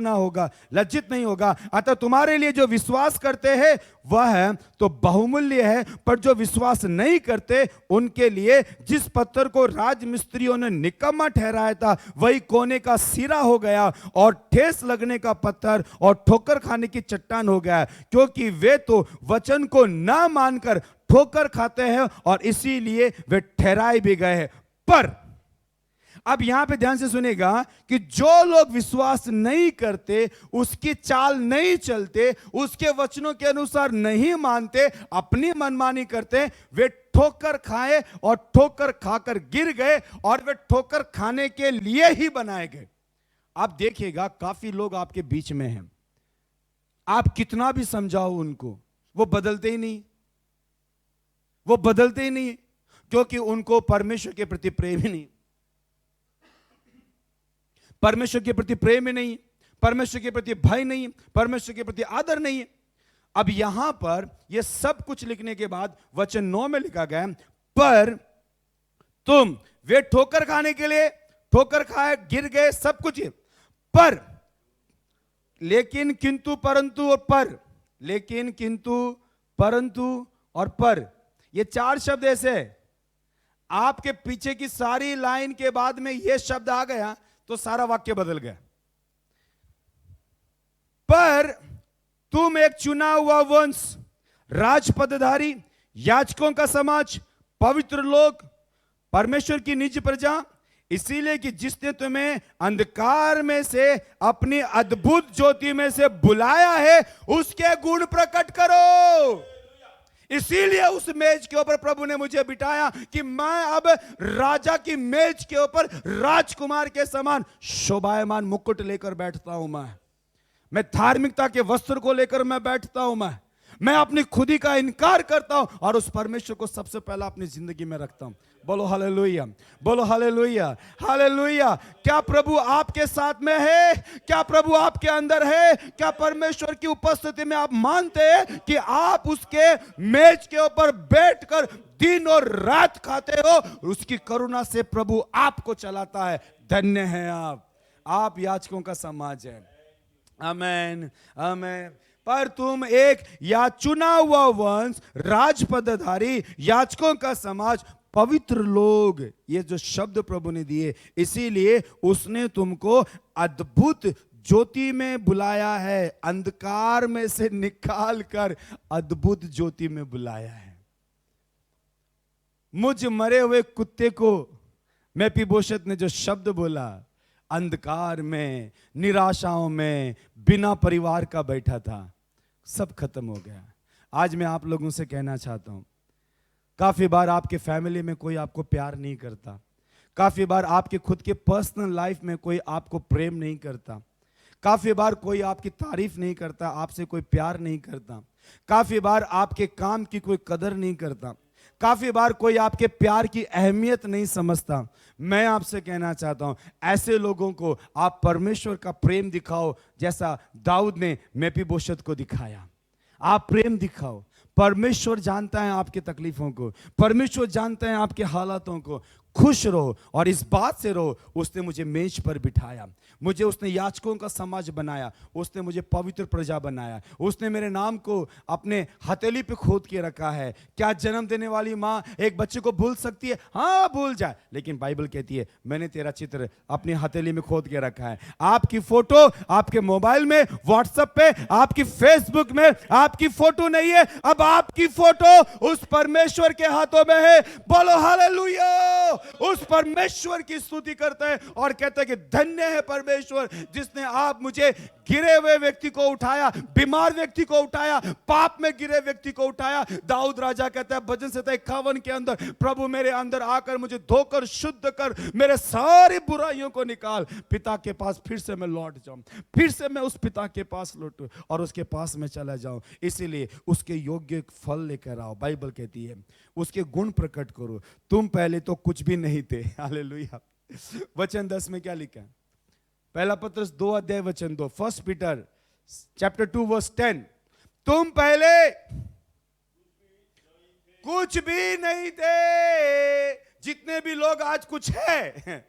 नहीं होगा। अतः तुम्हारे लिए जो विश्वास करते हैं वह है तो बहुमूल्य है, पर जो विश्वास नहीं करते उनके लिए जिस पत्थर को राजमिस्त्रियों ने निकम्मा ठहराया था वही कोने का सिरा हो गया और ठेस लगने का पत्थर और ठोकर खाने की चट्टान हो गया, क्योंकि वे तो वचन को न मानकर ठोकर खाते हैं और इसीलिए वे ठहराए भी गए हैं। पर अब यहां पे ध्यान से सुनेगा कि जो लोग विश्वास नहीं करते, उसकी चाल नहीं चलते, उसके वचनों के अनुसार नहीं मानते, अपनी मनमानी करते, वे ठोकर खाए और ठोकर खाकर गिर गए और वे ठोकर खाने के लिए ही बनाए गए। आप देखिएगा काफी लोग आपके बीच में हैं, आप कितना भी समझाओ उनको, वो बदलते ही नहीं, क्योंकि उनको परमेश्वर के प्रति प्रेम ही नहीं, परमेश्वर के प्रति प्रेम ही नहीं, परमेश्वर के प्रति भय नहीं, परमेश्वर के प्रति आदर नहीं है। अब यहां पर यह सब कुछ लिखने के बाद वचन 9 में लिखा गया, पर तुम वे ठोकर खाने के लिए ठोकर खाए गिर गए, सब कुछ है, पर लेकिन किंतु परंतु और पर, लेकिन किंतु परंतु और पर, ये 4 शब्द ऐसे है, आपके पीछे की सारी लाइन के बाद में यह शब्द आ गया तो सारा वाक्य बदल गया। पर तुम एक चुना हुआ वंश, राजपदधारी, याजकों का समाज, पवित्र लोग, परमेश्वर की निज प्रजा, इसीलिए कि जिसने तुम्हें अंधकार में से अपनी अद्भुत ज्योति में से बुलाया है उसके गुण प्रकट करो। इसीलिए उस मेज के ऊपर प्रभु ने मुझे बिठाया कि मैं अब राजा की मेज के ऊपर राजकुमार के समान शोभायमान मुकुट लेकर बैठता हूं। मैं धार्मिकता के वस्त्र को लेकर मैं बैठता हूं। मैं अपनी खुदी का इनकार करता हूं और उस परमेश्वर को सबसे पहला अपनी जिंदगी में रखता हूं। बोलो हालेलुया, बोलो हालेलुया, हालेलुया। क्या प्रभु आपके साथ में है? क्या प्रभु आपके अंदर है? क्या परमेश्वर की उपस्थिति में आप मानते हैं कि आप उसके मेज के ऊपर बैठकर दिन और रात खाते हो? उसकी करुणा से प्रभु आपको चलाता है। धन्य है आप याजकों का समाज है। आमेन, आमेन। पर तुम एक या चुना हुआ वंश, राजपदधारी, याजकों का समाज, पवित्र लोग, ये जो शब्द प्रभु ने दिए, इसीलिए उसने तुमको अद्भुत ज्योति में बुलाया है, अंधकार में से निकाल कर अद्भुत ज्योति में बुलाया है। मुझ मरे हुए कुत्ते को मेफीबोशेत ने जो शब्द बोला, अंधकार में, निराशाओं में, बिना परिवार का बैठा था, सब खत्म हो गया। आज मैं आप लोगों से कहना चाहता हूं, काफी बार आपके फैमिली में कोई आपको प्यार नहीं करता, काफी बार आपके खुद के पर्सनल लाइफ में कोई आपको प्रेम नहीं करता, काफी बार कोई आपकी तारीफ नहीं करता, आपसे कोई प्यार नहीं करता, काफी बार आपके काम की कोई कदर नहीं करता, काफी बार कोई आपके प्यार की अहमियत नहीं समझता। मैं आपसे कहना चाहता हूं, ऐसे लोगों को आप परमेश्वर का प्रेम दिखाओ, जैसा दाऊद ने मेफीबोशेत को दिखाया। आप प्रेम दिखाओ। परमेश्वर जानता है आपकी तकलीफों को, परमेश्वर जानता है आपके हालातों को। खुश रहो और इस बात से रहो, उसने मुझे मेज पर बिठाया, मुझे उसने याजकों का समाज बनाया, उसने मुझे पवित्र प्रजा बनाया, उसने मेरे नाम को अपने हथेली पे खोद के रखा है। क्या जन्म देने वाली माँ एक बच्चे को भूल सकती है? हाँ, भूल जाए, लेकिन बाइबल कहती है मैंने तेरा चित्र अपनी हथेली में खोद के रखा है। आपकी फोटो आपके मोबाइल में, व्हाट्सएप पे, आपकी फेसबुक में आपकी फोटो नहीं है, अब आपकी फोटो उस परमेश्वर के हाथों में है। बोलो हालेलुया। उस परमेश्वर की स्तुति करते हैं और कहते हैं कि धन्य है परमेश्वर जिसने आप मुझे गिरे हुए व्यक्ति को उठाया, बीमार व्यक्ति को उठाया, पाप में गिरे व्यक्ति को उठाया। दाऊद राजा कहता है भजन संहिता 51 के अंदर, प्रभु मेरे अंदर आकर मुझे धोकर शुद्ध कर, मेरे सारी बुराइयों को निकाल, पिता के पास फिर से मैं लौट जाऊं, फिर से मैं उस पिता के पास लौटूं और उसके पास में चला जाऊं। इसीलिए उसके योग्य फल लेकर आओ। बाइबल कहती है उसके गुण प्रकट करो। तुम पहले तो कुछ भी नहीं थे। हालेलुया। वचन 10 में क्या लिखा है? पहला पत्रस 2 अध्याय वचन 2, 1 पीटर चैप्टर 2 वर्स 10। तुम पहले कुछ भी नहीं थे। जितने भी लोग आज कुछ है,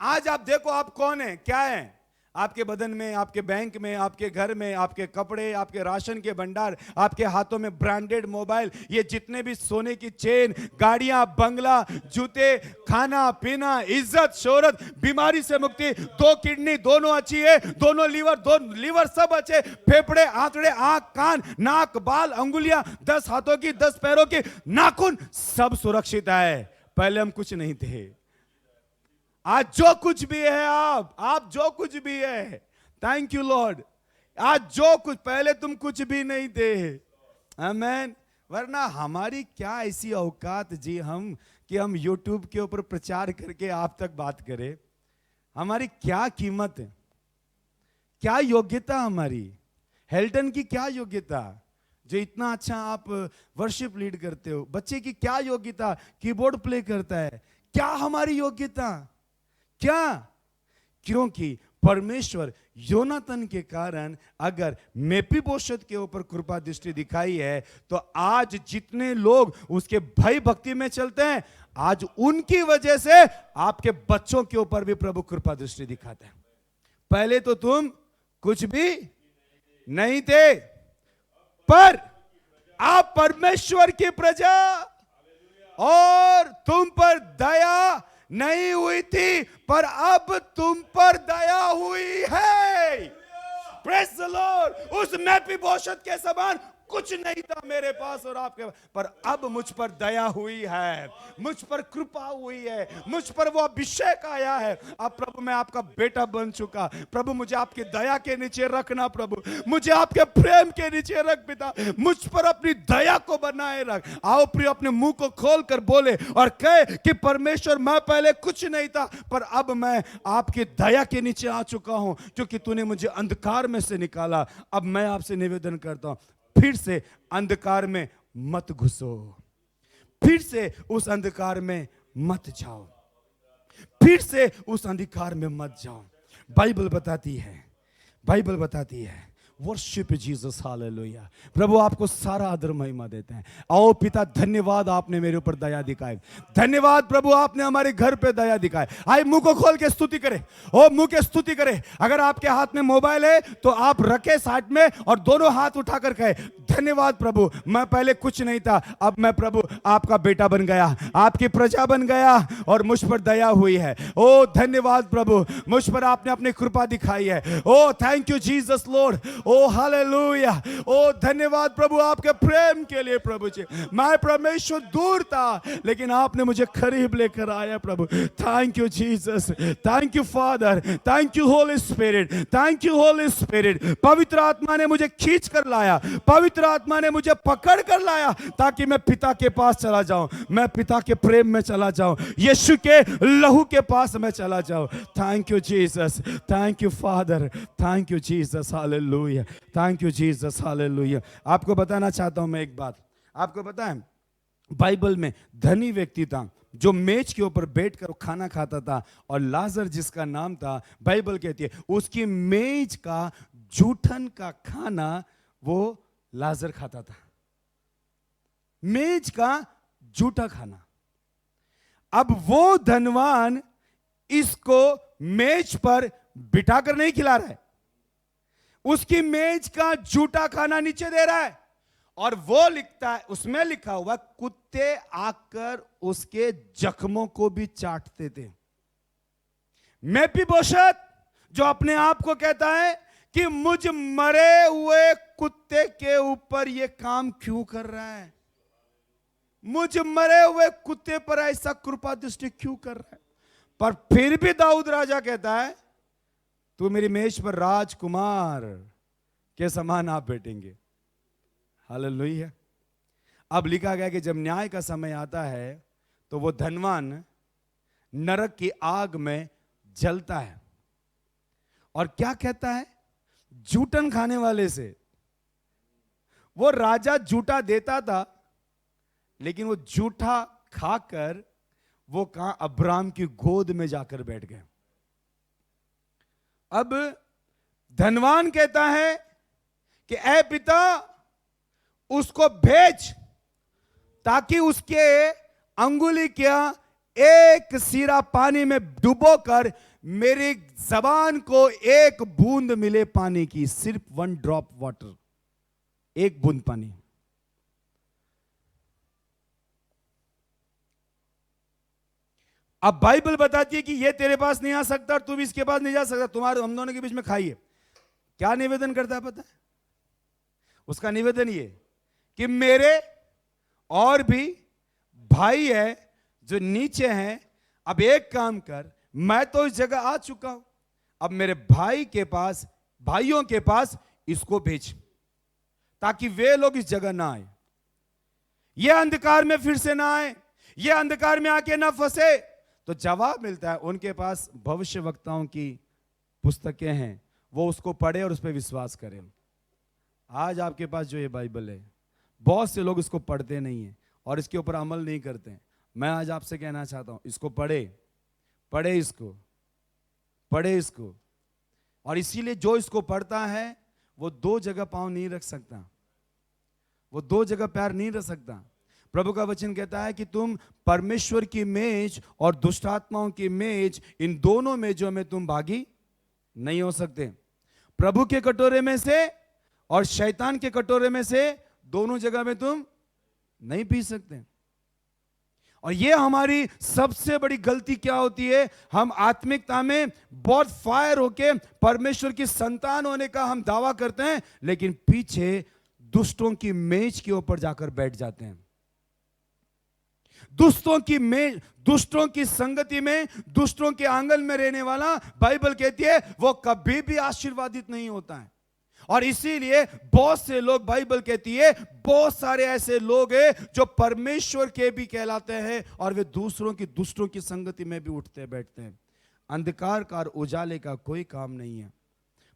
आज आप देखो आप कौन है, क्या है, आपके बदन में, आपके बैंक में, आपके घर में, आपके कपड़े, आपके राशन के भंडार, आपके हाथों में ब्रांडेड मोबाइल, ये जितने भी सोने की चेन, गाड़ियां, बंगला, जूते, खाना पीना, इज्जत, शोहरत, बीमारी से मुक्ति, 2 किडनी दोनों अच्छी है, दोनों लीवर सब अच्छे, फेफड़े, आंतड़े, आंख, कान, नाक, बाल, अंगुलियां, 10 हाथों की, 10 पैरों की, नाखून, सब सुरक्षित है। पहले हम कुछ नहीं थे। आज जो कुछ भी है, आप जो कुछ भी है, थैंक यू लॉर्ड। आज जो कुछ, पहले तुम कुछ भी नहीं थे। आमीन। वरना हमारी क्या ऐसी औकात जी हम कि हम यूट्यूब के ऊपर प्रचार करके आप तक बात करें। हमारी क्या कीमत है, क्या योग्यता हमारी, हेल्टन की क्या योग्यता जो इतना अच्छा आप वर्शिप लीड करते हो, बच्चे की क्या योग्यता कीबोर्ड प्ले करता है, क्या हमारी योग्यता, क्या? क्योंकि परमेश्वर योनातन के कारण अगर मेफीबोशेत के ऊपर कृपा दृष्टि दिखाई है, तो आज जितने लोग उसके भय भक्ति में चलते हैं, आज उनकी वजह से आपके बच्चों के ऊपर भी प्रभु कृपा दृष्टि दिखाता है। पहले तो तुम कुछ भी नहीं थे, पर आप परमेश्वर की प्रजा, और तुम पर दया नहीं हुई थी, पर अब तुम पर दया हुई है। Praise the Lord. उस मेफीबोशेत के समान कुछ नहीं था मेरे पास और आपके, पर अब मुझ पर दया हुई है, मुझ पर कृपा हुई है, मुझ पर वो अभिषेक आया है। अब प्रभु मैं आपका बेटा बन चुका। प्रभु मुझे आपकी दया के नीचे रखना, प्रभु मुझे आपके प्रेम के नीचे रख पिता, मुझ पर अपनी दया को बनाए रख। आओ प्रिय, अपने मुंह को खोल कर बोले और कहे कि परमेश्वर मैं पहले कुछ नहीं था, पर अब मैं आपकी दया के नीचे आ चुका हूं, क्योंकि तूने मुझे अंधकार में से निकाला। अब मैं आपसे निवेदन करता हूं, फिर से अंधकार में मत घुसो, फिर से उस अंधकार में मत जाओ, फिर से उस अंधकार में मत जाओ। बाइबल बताती है वर्शिप जीसस, हालेलुया। प्रभु आपको सारा आदर महिमा देते हैं। आओ पिता, धन्यवाद आपने मेरे ऊपर दया दिखाई, धन्यवाद प्रभु आपने हमारे घर पे दया दिखाई। आइए मुंह को खोल के स्तुति करें, ओ मुंह के स्तुति करें। अगर आपके हाथ में मोबाइल है तो आप रखे साइड में और दोनों हाथ उठाकर कहे, धन्यवाद प्रभु, मैं पहले कुछ नहीं था, अब मैं प्रभु आपका बेटा बन गया, आपकी प्रजा बन गया और मुझ पर दया हुई है। ओ धन्यवाद प्रभु, मुझ पर आपने अपनी कृपा दिखाई है। ओ थैंक यू जीसस लॉर्ड, ओ हालेलुया। ओ धन्यवाद प्रभु आपके प्रेम के लिए। प्रभु जी, मैं परमेश्वर दूर था, लेकिन आपने मुझे करीब लेकर आया प्रभु। Thank you Jesus, thank you father, thank you holy spirit, thank you holy spirit. पवित्र आत्मा ने मुझे खींच कर लाया, पवित्र आत्मा ने मुझे पकड़ कर लाया, ताकि मैं पिता के पास चला जाऊं, मैं पिता के प्रेम में चला जाऊं, यीशु के लहू के पास मैं चला जाऊं। Thank you Jesus, thank you father, thank you Jesus, hallelujah, thank you Jesus, hallelujah. आपको बताना चाहता हूं मैं एक बात। आपको पता है बाइबल में धनी व्यक्ति था जो मेज के ऊपर बैठकर खाना खाता था, और लाजर जिसका नाम था, बाइबल कहती है उसकी मेज का जूठन का खाना वो लाजर खाता था, मेज का जूठा खाना। अब वो धनवान इसको मेज पर बिठाकर नहीं खिला रहा है, उसकी मेज का जूठा खाना नीचे दे रहा है, और वो लिखता है, उसमें लिखा हुआ कुत्ते आकर उसके जख्मों को भी चाटते थे। मेफीबोशेत जो अपने आप को कहता है कि मुझ मरे हुए कुत्ते के ऊपर ये काम क्यों कर रहा है, मुझ मरे हुए कुत्ते पर ऐसा कृपा दृष्टि क्यों कर रहा है, पर फिर भी दाऊद राजा कहता है तू मेरी मेज पर राजकुमार के समान आप बैठेंगे। हालेलुया। अब लिखा गया कि जब न्याय का समय आता है तो वो धनवान नरक की आग में जलता है, और क्या कहता है, जूठन खाने वाले से। वो राजा जूठा देता था, लेकिन वो जूठा खाकर वो कहां, अब्राम की गोद में जाकर बैठ गए। अब धनवान कहता है कि ऐ पिता उसको भेज, ताकि उसके अंगुली क्या एक सिरा पानी में डुबोकर मेरी जबान को एक बूंद मिले पानी की, सिर्फ 1 ड्रॉप वाटर, एक बूंद पानी। अब बाइबल बताती है कि ये तेरे पास नहीं आ सकता और तू भी इसके पास नहीं जा सकता, तुम्हारे हम दोनों के बीच में खाइए। क्या निवेदन करता है पता है? उसका निवेदन ये कि मेरे और भी भाई है जो नीचे हैं, अब एक काम कर, मैं तो इस जगह आ चुका हूं, अब मेरे भाई के पास, भाइयों के पास इसको भेज, ताकि वे लोग इस जगह ना आए, ये अंधकार में फिर से ना आए, ये अंधकार में आके ना फंसे। तो जवाब मिलता है, उनके पास भविष्यवक्ताओं की पुस्तकें हैं, वो उसको पढ़े और उस पर विश्वास करें। आज आपके पास जो ये बाइबल है, बहुत से लोग इसको पढ़ते नहीं हैं और इसके ऊपर अमल नहीं करते हैं। मैं आज आपसे कहना चाहता हूं, इसको पढ़े, पढ़े इसको, पढ़े इसको। और इसीलिए जो इसको पढ़ता है वो 2 जगह पांव नहीं रख सकता, वो 2 जगह पैर नहीं रख सकता। प्रभु का वचन कहता है कि तुम परमेश्वर की मेज और दुष्ट आत्माओं की मेज, इन दोनों मेजों में तुम भागी नहीं हो सकते। प्रभु के कटोरे में से और शैतान के कटोरे में से दोनों जगह में तुम नहीं पी सकते। और ये हमारी सबसे बड़ी गलती क्या होती है, हम आत्मिकता में बहुत फायर होके परमेश्वर की संतान होने का हम दावा करते हैं, लेकिन पीछे दुष्टों की मेज के ऊपर जाकर बैठ जाते हैं। दुष्टों की मेज, दुष्टों की संगति में, दुष्टों के आंगन में रहने वाला, बाइबल कहती है वो कभी भी आशीर्वादित नहीं होता है। और इसीलिए बहुत से लोग, बाइबल कहती है बहुत सारे ऐसे लोग हैं जो परमेश्वर के भी कहलाते हैं और वे दूसरों की, दुष्टों की संगति में भी उठते बैठते हैं। अंधकार का और उजाले का कोई काम नहीं है।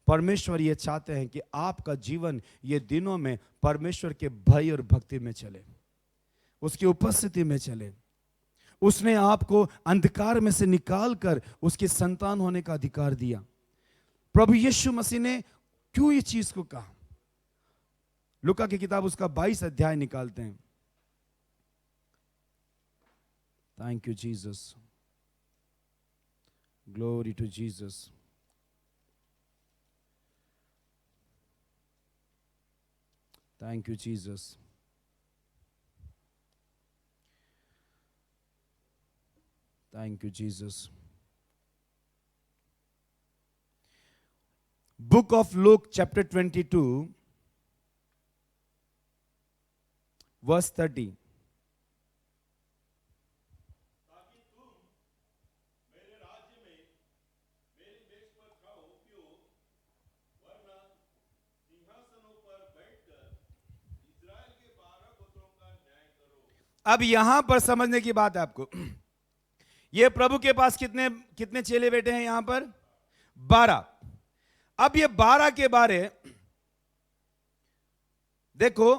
परमेश्वर ये चाहते हैं कि आपका जीवन ये दिनों में परमेश्वर के भय और भक्ति में चले, उसकी उपस्थिति में चले। उसने आपको अंधकार में से निकालकर उसकी संतान होने का अधिकार दिया। प्रभु यीशु मसीह ने क्यों ये चीज को कहा? लूका की किताब उसका 22 अध्याय निकालते हैं। Thank you Jesus, glory to Jesus. Thank you Jesus. Thank you Jesus. Book of Luke chapter 22 verse 30। ताकि तुम मेरे राज्य में मेरी मेज पर खाओ पियो, वरना सिंहासनों पर बैठकर इस्राएल के 12 गोत्रों का न्याय करो। अब यहां पर समझने की बात है आपको, ये प्रभु के पास कितने चेले बैठे हैं यहां पर? 12। अब ये 12 के बारे देखो,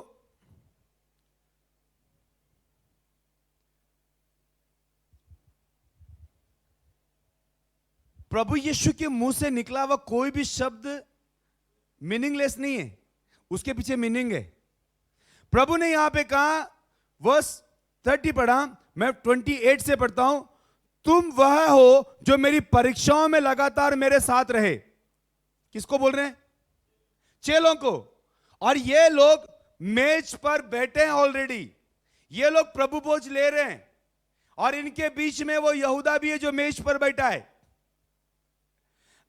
प्रभु यीशु के मुंह से निकला हुआ कोई भी शब्द मीनिंगलेस नहीं है, उसके पीछे मीनिंग है। प्रभु ने यहां पे कहा, वर्स 30 पढ़ा, मैं 28 से पढ़ता हूं, तुम वह हो जो मेरी परीक्षाओं में लगातार मेरे साथ रहे। किसको बोल रहे हैं? चेलों को। और ये लोग मेज पर बैठे हैं ऑलरेडी, ये लोग प्रभु भोज ले रहे हैं और इनके बीच में वो यहूदा भी है जो मेज पर बैठा है।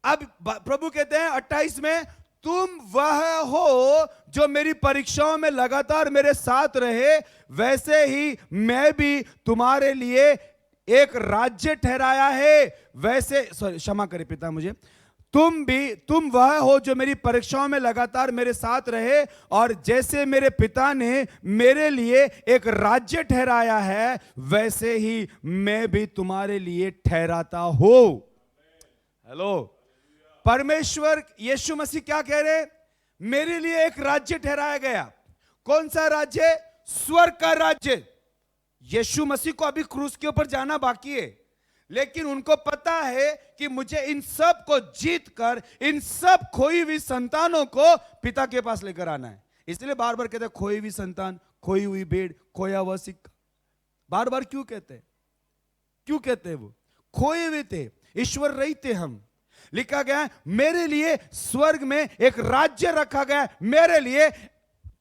अब प्रभु कहते हैं 28 में, तुम वह हो जो मेरी परीक्षाओं में लगातार मेरे साथ रहे, वैसे ही मैं भी तुम्हारे लिए एक राज्य ठहराया है। वैसे, क्षमा करें पिता मुझे, तुम वह हो जो मेरी परीक्षाओं में लगातार मेरे साथ रहे, और जैसे मेरे पिता ने मेरे लिए एक राज्य ठहराया है, वैसे ही मैं भी तुम्हारे लिए ठहराता हूं। हेलो, परमेश्वर यीशु मसीह क्या कह रहे? मेरे लिए एक राज्य ठहराया गया। कौन सा राज्य? स्वर्ग का राज्य। यीशु मसीह को अभी क्रूस के ऊपर जाना बाकी है, लेकिन उनको पता है कि मुझे इन सब को जीत कर, इन सब खोई हुई संतानों को पिता के पास लेकर आना है। इसलिए बार बार कहते हैं खोई हुई संतान, खोई हुई भेड़, खोया हुआ सिक्का। बार बार क्यों कहते हैं? क्यों कहते हैं? वो खोए हुए थे, ईश्वर रहित थे हम। लिखा गया है मेरे लिए स्वर्ग में एक राज्य रखा गया है, मेरे लिए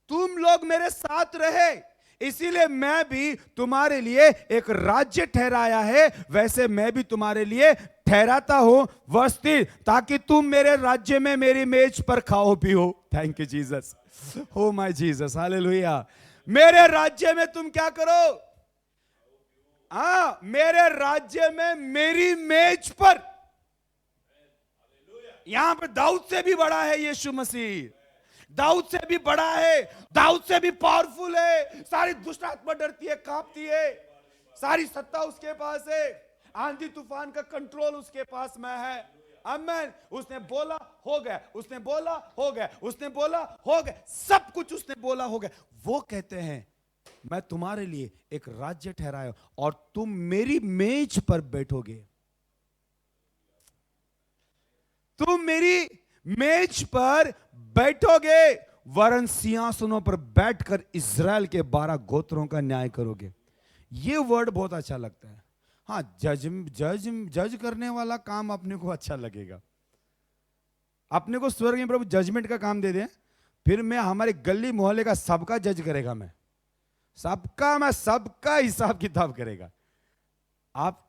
तुम लोग मेरे साथ रहे, इसीलिए मैं भी तुम्हारे लिए एक राज्य ठहराया है, वैसे मैं भी तुम्हारे लिए ठहराता हूं वर्ष 3, ताकि तुम मेरे राज्य में मेरी मेज पर खाओ पियो। थैंक यू जीसस, हो माय जीसस, हालेलुया। मेरे राज्य में तुम क्या करो? मेरे राज्य में मेरी मेज पर। यहां पर दाऊद से भी बड़ा है यीशु मसीह, दाऊद से भी बड़ा है, दाऊद से भी पावरफुल है। सारी दुष्ट आत्मा डरती है, कांपती है, सारी सत्ता उसके पास है, आंधी तूफान का कंट्रोल उसके पास में है। आमेन। उसने बोला हो गया, उसने बोला हो गया, उसने बोला हो गया, सब कुछ उसने बोला हो गया। वो कहते हैं मैं तुम्हारे लिए एक राज्य ठहराया और तुम मेरी मेज पर बैठोगे, तुम मेरी मेज पर बैठोगे, वरन सिंहासनों पर बैठकर इज़राइल के 12 गोत्रों का न्याय करोगे। ये वर्ड बहुत अच्छा लगता है। हाँ, जज करने वाला काम अपने को अच्छा लगेगा। अपने को स्वर्ग में प्रभु जजमेंट का काम दे दे, फिर मैं हमारे गली मोहल्ले का सबका जज करेगा, मैं सबका हिसाब किताब करेगा। आप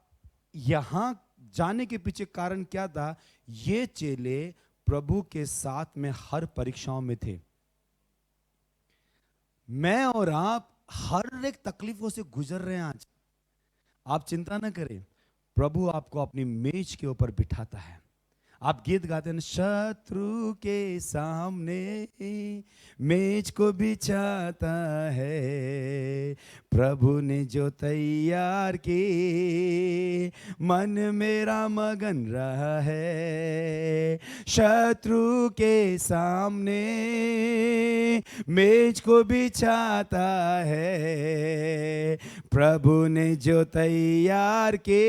यहां जाने के पीछे कारण क्या था? ये चेले प्रभु के साथ में हर परीक्षाओं में थे। मैं और आप हर एक तकलीफों से गुजर रहे हैं आज। आप चिंता ना करें, प्रभु आपको अपनी मेज के ऊपर बिठाता है। आप गीत गाते हैं, शत्रु के सामने मेज को बिछाता है, प्रभु ने जो तैयार की मन मेरा मगन रहा है। शत्रु के सामने मेज को बिछाता है, प्रभु ने जो तैयार की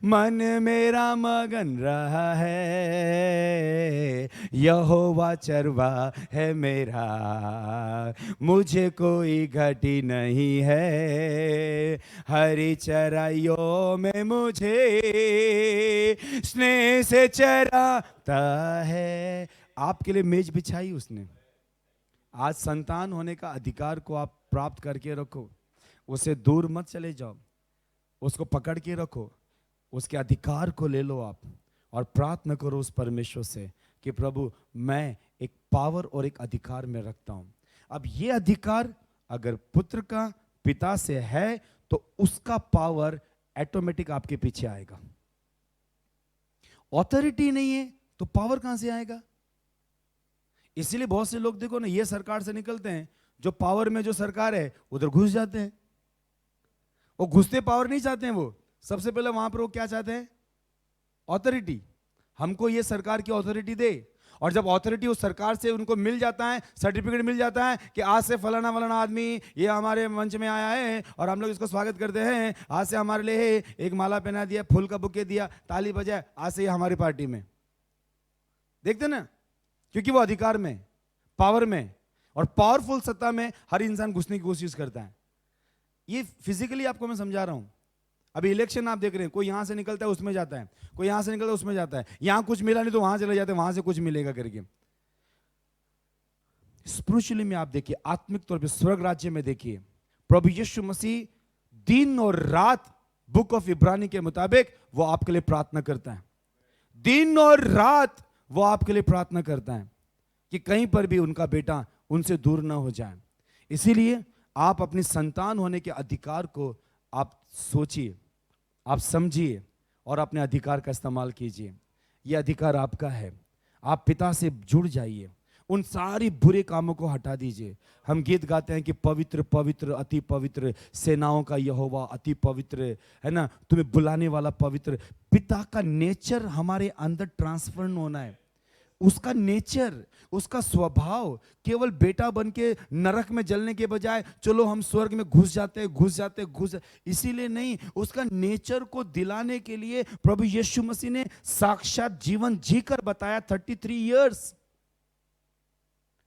मन मेरा मगन रहा है। यहोवा चरवा है मेरा, मुझे कोई घटी नहीं है, हरी चराइयों में मुझे स्नेह से चराता है। आपके लिए मेज बिछाई उसने। आज संतान होने का अधिकार को आप प्राप्त करके रखो, उसे दूर मत चले जाओ, उसको पकड़ के रखो, उसके अधिकार को ले लो आप, और प्रार्थना करो उस परमेश्वर से कि प्रभु मैं एक पावर और एक अधिकार में रखता हूं। अब ये अधिकार अगर पुत्र का पिता से है तो उसका पावर ऑटोमेटिक आपके पीछे आएगा। ऑथोरिटी नहीं है तो पावर कहां से आएगा? इसीलिए बहुत से लोग देखो ना, ये सरकार से निकलते हैं, जो पावर में जो सरकार है उधर घुस जाते हैं। वो घुसते पावर नहीं चाहते हैं, वो सबसे पहले वहां पर वो क्या चाहते हैं? ऑथोरिटी। हमको ये सरकार की ऑथोरिटी दे, और जब अथॉरिटी उस सरकार से उनको मिल जाता है, सर्टिफिकेट मिल जाता है कि आज से फलाना फलाना आदमी ये हमारे मंच में आया है और हम लोग इसको स्वागत करते हैं, आज से हमारे लिए एक माला पहना दिया, फूल का बुके दिया, ताली बजाए, आज से ये हमारी पार्टी में। देखते ना, क्योंकि वो अधिकार में, पावर में और पावरफुल सत्ता में हर इंसान घुसने की कोशिश करता है। ये फिजिकली आपको मैं समझा रहा हूं। अभी इलेक्शन आप देख रहे हैं, कोई यहां से निकलता है उसमें जाता है, कोई यहां से निकलता है उसमें जाता है, यहां कुछ मिला नहीं तो वहां चले जाते हैं, वहां से कुछ मिलेगा करके। स्पिरिचुअली में आप देखिए, आत्मिक तौर पे स्वर्ग राज्य में देखिए, प्रभु यीशु मसीह दिन और रात, बुक ऑफ इब्रानी के मुताबिक वो आपके लिए प्रार्थना करता है। दिन और रात वो आपके लिए प्रार्थना करता है कि कहीं पर भी उनका बेटा उनसे दूर ना हो जाए। इसीलिए आप अपनी संतान होने के अधिकार को आप सोचिए, आप समझिए और अपने अधिकार का इस्तेमाल कीजिए। यह अधिकार आपका है। आप पिता से जुड़ जाइए, उन सारी बुरे कामों को हटा दीजिए। हम गीत गाते हैं कि पवित्र पवित्र अति पवित्र सेनाओं का यहोवा अति पवित्र है ना, तुम्हें बुलाने वाला पवित्र। पिता का नेचर हमारे अंदर ट्रांसफर होना है। उसका नेचर, उसका स्वभाव केवल बेटा बन के नरक में जलने के बजाय चलो हम स्वर्ग में घुस जाते, इसीलिए नहीं, उसका नेचर को दिलाने के लिए प्रभु यीशु मसीह ने साक्षात जीवन जीकर बताया 33 इयर्स।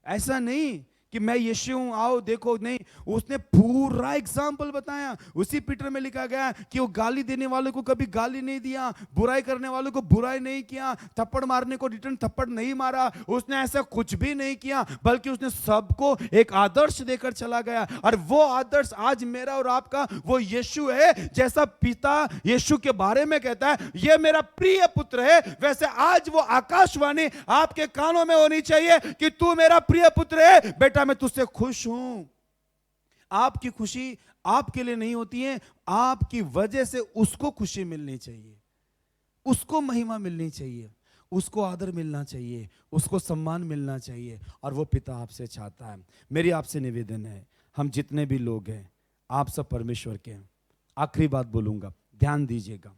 ऐसा नहीं कि मैं यीशु हूं, आओ देखो, नहीं, उसने पूरा एग्जाम्पल बताया। उसी पीटर में लिखा गया कि वो गाली देने वालों को कभी गाली नहीं दिया, बुराई करने वालों को बुराई नहीं किया, थप्पड़ मारने को रिटर्न थप्पड़ नहीं मारा, उसने ऐसा कुछ भी नहीं किया, बल्कि उसने सबको एक आदर्श देकर चला गया। और वो आदर्श आज मेरा और आपका वो यीशु है। जैसा पिता यीशु के बारे में कहता है ये मेरा प्रिय पुत्र है, वैसे आज वो आकाशवाणी आपके कानों में होनी चाहिए कि तू मेरा प्रिय पुत्र है, बेटा मैं तुझसे खुश हूं। आपकी खुशी आपके लिए नहीं होती है, आपकी वजह से उसको खुशी मिलनी चाहिए, उसको महिमा मिलनी चाहिए, उसको आदर मिलना चाहिए, उसको सम्मान मिलना चाहिए। और वो पिता आपसे चाहता है। मेरी आपसे निवेदन है, हम जितने भी लोग हैं आप सब परमेश्वर के हैं। आखिरी बात बोलूंगा, ध्यान दीजिएगा।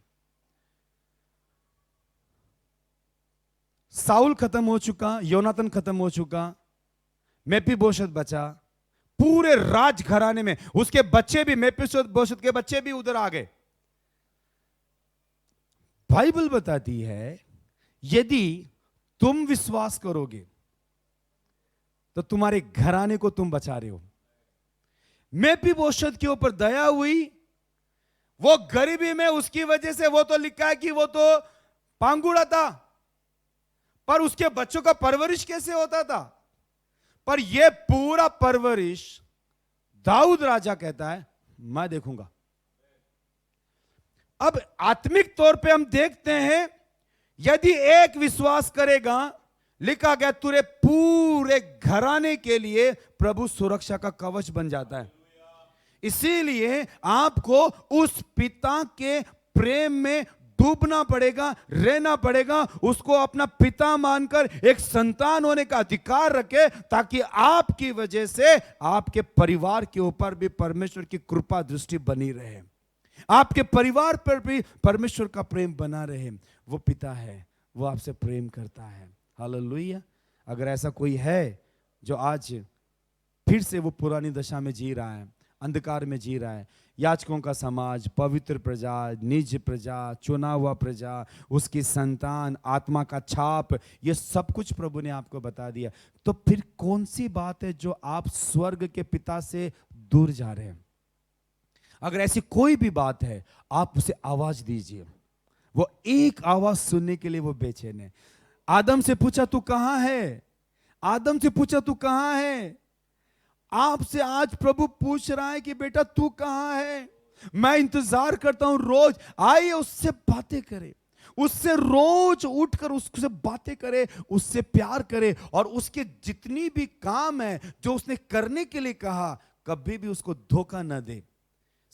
साउल खत्म हो चुका, योनातन खत्म हो चुका, मेफीबोशेत बचा। पूरे राजघराने में उसके बच्चे भी, मेफीबोशेत के बच्चे भी उधर आ गए। बाइबल बताती है यदि तुम विश्वास करोगे तो तुम्हारे घराने को तुम बचा रहे हो। मेफीबोशेत के ऊपर दया हुई, वो गरीबी में, उसकी वजह से, वो तो लिखा है कि वो तो पांगुड़ा था, पर उसके बच्चों का परवरिश कैसे होता था? पर यह पूरा परवरिश दाऊद राजा कहता है मैं देखूंगा। अब आत्मिक तौर पे हम देखते हैं यदि एक विश्वास करेगा, लिखा गया तुरे पूरे घराने के लिए प्रभु सुरक्षा का कवच बन जाता है। इसीलिए आपको उस पिता के प्रेम में डूबना पड़ेगा, रहना पड़ेगा, उसको अपना पिता मानकर एक संतान होने का अधिकार रखे, ताकि आपकी वजह से आपके परिवार के ऊपर भी परमेश्वर की कृपा दृष्टि बनी रहे, आपके परिवार पर भी परमेश्वर का प्रेम बना रहे। वो पिता है, वो आपसे प्रेम करता है। हालेलुया। अगर ऐसा कोई है जो आज फिर से वो पुरानी दशा में जी रहा है, अंधकार में जी रहा है, याजकों का समाज, पवित्र प्रजा, निज प्रजा, चुना हुआ प्रजा, उसकी संतान, आत्मा का छाप, ये सब कुछ प्रभु ने आपको बता दिया, तो फिर कौन सी बात है जो आप स्वर्ग के पिता से दूर जा रहे हैं? अगर ऐसी कोई भी बात है, आप उसे आवाज दीजिए। वो एक आवाज सुनने के लिए वो बेचैन है। आदम से पूछा तू कहां है? आदम से पूछा तू कहां है? आपसे आज प्रभु पूछ रहा है कि बेटा तू कहां है? मैं इंतजार करता हूं रोज। आइए उससे बातें करें, उससे रोज उठकर उससे बातें करे, उससे प्यार करे, और उसके जितनी भी काम है जो उसने करने के लिए कहा, कभी भी उसको धोखा न दे।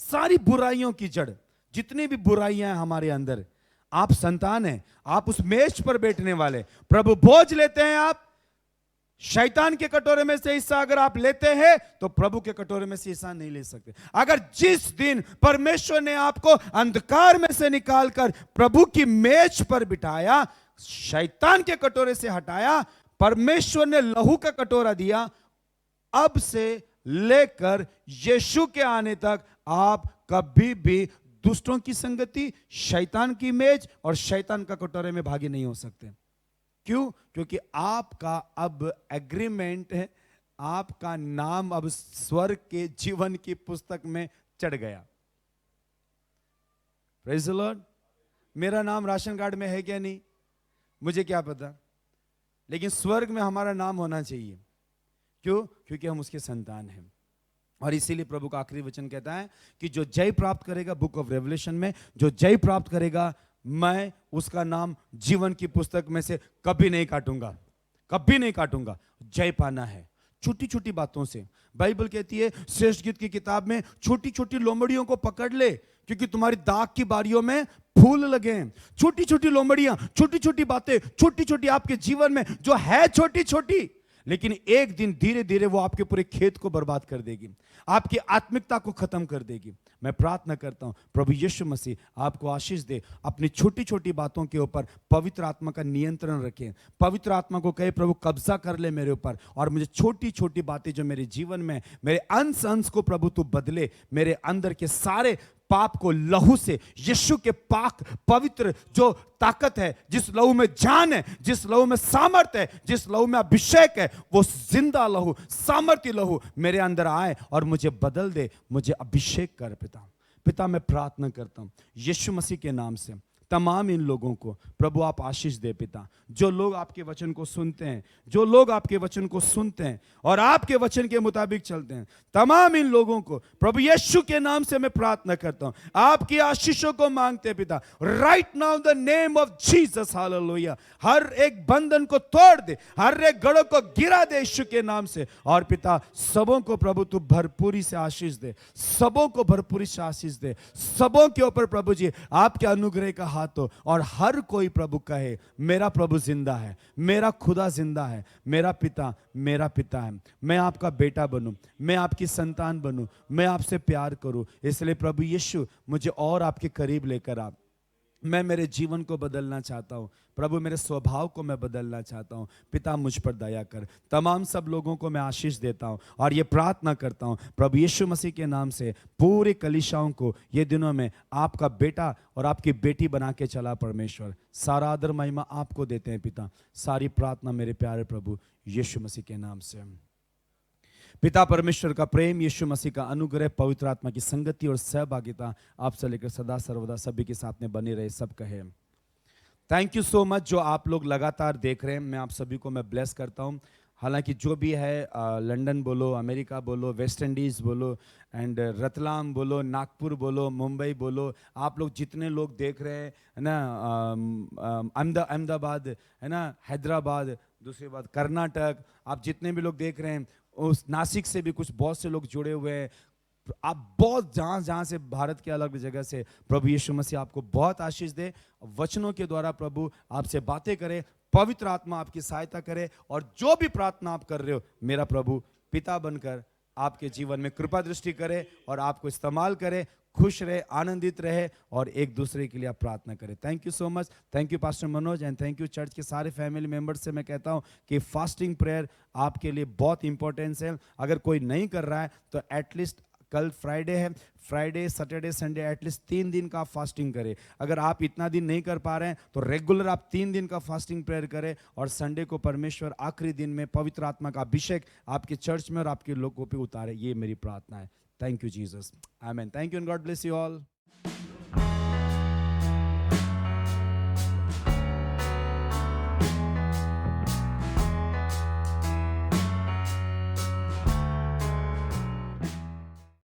सारी बुराइयों की जड़, जितनी भी बुराइयां हैं हमारे अंदर, आप संतान हैं, आप उस मेज पर बैठने वाले, प्रभु बोझ लेते हैं। आप शैतान के कटोरे में से हिस्सा अगर आप लेते हैं तो प्रभु के कटोरे में से हिस्सा नहीं ले सकते। अगर जिस दिन परमेश्वर ने आपको अंधकार में से निकालकर प्रभु की मेज पर बिठाया, शैतान के कटोरे से हटाया, परमेश्वर ने लहू का कटोरा दिया, अब से लेकर यीशु के आने तक आप कभी भी दुष्टों की संगति, शैतान की मेज और शैतान का कटोरे में भागी नहीं हो सकते। क्यों? क्योंकि आपका अब एग्रीमेंट है, आपका नाम अब स्वर्ग के जीवन की पुस्तक में चढ़ गया। Praise the Lord. मेरा नाम राशन कार्ड में है क्या नहीं मुझे क्या पता, लेकिन स्वर्ग में हमारा नाम होना चाहिए। क्यों? क्योंकि हम उसके संतान हैं। और इसीलिए प्रभु का आखिरी वचन कहता है कि जो जय प्राप्त करेगा, बुक ऑफ रेवलेशन में, जो जय प्राप्त करेगा, मैं उसका नाम जीवन की पुस्तक में से कभी नहीं काटूंगा, कभी नहीं काटूंगा। जय पाना है छोटी छोटी बातों से। बाइबल कहती है श्रेष्ठ गीत की किताब में, छोटी छोटी लोमड़ियों को पकड़ ले, क्योंकि तुम्हारी दाग की बारियों में फूल लगे हैं। छोटी छोटी लोमड़ियां, छोटी छोटी बातें, छोटी छोटी आपके जीवन में जो है छोटी छोटी, लेकिन एक दिन धीरे धीरे वो आपके पूरे खेत को बर्बाद कर देगी, आपकी आत्मिकता को खत्म कर देगी। मैं प्रार्थना करता हूं प्रभु यीशु मसीह आपको आशीष दे। अपनी छोटी छोटी बातों के ऊपर पवित्र आत्मा का नियंत्रण रखें। पवित्र आत्मा को कहे प्रभु कब्जा कर ले मेरे ऊपर, और मुझे छोटी छोटी बातें जो मेरे जीवन में, मेरे अंश अंश को प्रभु तू बदले, मेरे अंदर के सारे पाप को लहू से, यीशु के पाक पवित्र जो ताकत है, जिस लहू में जान है, जिस लहू में सामर्थ है, जिस लहू में अभिषेक है, वो जिंदा लहू, सामर्थ्य लहू मेरे अंदर आए और मुझे बदल दे, मुझे अभिषेक कर पिता। पिता मैं प्रार्थना करता हूं यीशु मसीह के नाम से तमाम इन लोगों को प्रभु आप आशीष दे पिता। जो लोग आपके वचन को सुनते हैं, जो लोग आपके वचन को सुनते हैं और आपके वचन के मुताबिक चलते हैं, तमाम इन लोगों को प्रभु यीशु के नाम से मैं प्रार्थना करता हूं, आपकी आशीषों को मांगते हैं पिता। Right now the name of Jesus, hallelujah. हर एक बंधन को तोड़ दे, हर एक गढ़ों को गिरा दे यीशु के नाम से। और पिता सबों को प्रभु तू भरपूरी से आशीष दे, सबों को भरपूरी से आशीष दे, सबों के ऊपर प्रभु जी आपके अनुग्रह का हाथ हो। और हर कोई प्रभु कहे मेरा प्रभु जिंदा है, मेरा खुदा जिंदा है, मेरा पिता है। मैं आपका बेटा बनूं, मैं आपकी संतान बनूं, मैं आपसे प्यार करूं। इसलिए प्रभु यीशु मुझे और आपके करीब लेकर आप। मैं मेरे जीवन को बदलना चाहता हूं प्रभु, मेरे स्वभाव को मैं बदलना चाहता हूं। पिता मुझ पर दया कर। तमाम सब लोगों को मैं आशीष देता हूं और ये प्रार्थना करता हूं प्रभु यीशु मसीह के नाम से, पूरे कलीसियाओं को ये दिनों में आपका बेटा और आपकी बेटी बना के चला परमेश्वर। सारा आदर महिमा आपको देते हैं पिता। सारी प्रार्थना मेरे प्यारे प्रभु यीशु मसीह के नाम से। पिता परमेश्वर का प्रेम, यीशु मसीह का अनुग्रह, पवित्र आत्मा की संगति और सहभागिता आपसे लेकर सदा सर्वदा सभी के साथ में बनी रहे। सब कहे थैंक यू सो मच। जो आप लोग लगातार देख रहे हैं, मैं आप सभी को मैं ब्लेस करता हूं। हालांकि जो भी है, लंदन बोलो, अमेरिका बोलो, वेस्ट इंडीज़ बोलो, एंड रतलाम बोलो, नागपुर बोलो, मुंबई बोलो, आप लोग जितने लोग देख रहे हैं, है ना, अहमदाबाद, है ना, हैदराबाद, दूसरी बात कर्नाटक, आप जितने भी लोग देख रहे हैं, उस नासिक से भी कुछ बहुत से लोग जुड़े हुए हैं। आप बहुत जहाँ से भारत के अलग जगह से, प्रभु यीशु मसीह आपको बहुत आशीष दे। वचनों के द्वारा प्रभु आपसे बातें करे, पवित्र आत्मा आपकी सहायता करे, और जो भी प्रार्थना आप कर रहे हो, मेरा प्रभु पिता बनकर आपके जीवन में कृपा दृष्टि करे और आपको इस्तेमाल करे। खुश रहे, आनंदित रहे और एक दूसरे के लिए आप प्रार्थना करें। Thank you so much. Thank you pastor Manoj and thank you church के सारे फैमिली मेंबर्स से मैं कहता हूं कि फास्टिंग प्रेयर आपके लिए बहुत इंपॉर्टेंस है। अगर कोई नहीं कर रहा है तो एटलीस्ट, कल फ्राइडे है, फ्राइडे सैटरडे संडे एटलीस्ट 3 दिन का फास्टिंग करें। अगर आप इतना दिन नहीं कर पा रहे हैं तो रेगुलर आप 3 दिन का फास्टिंग प्रेयर करें, और संडे को परमेश्वर आखिरी दिन में पवित्र आत्मा का अभिषेक आपके चर्च में और आपके लोगों पे उतारे। ये मेरी प्रार्थना है। Thank you Jesus, amen. Thank you and God bless you all.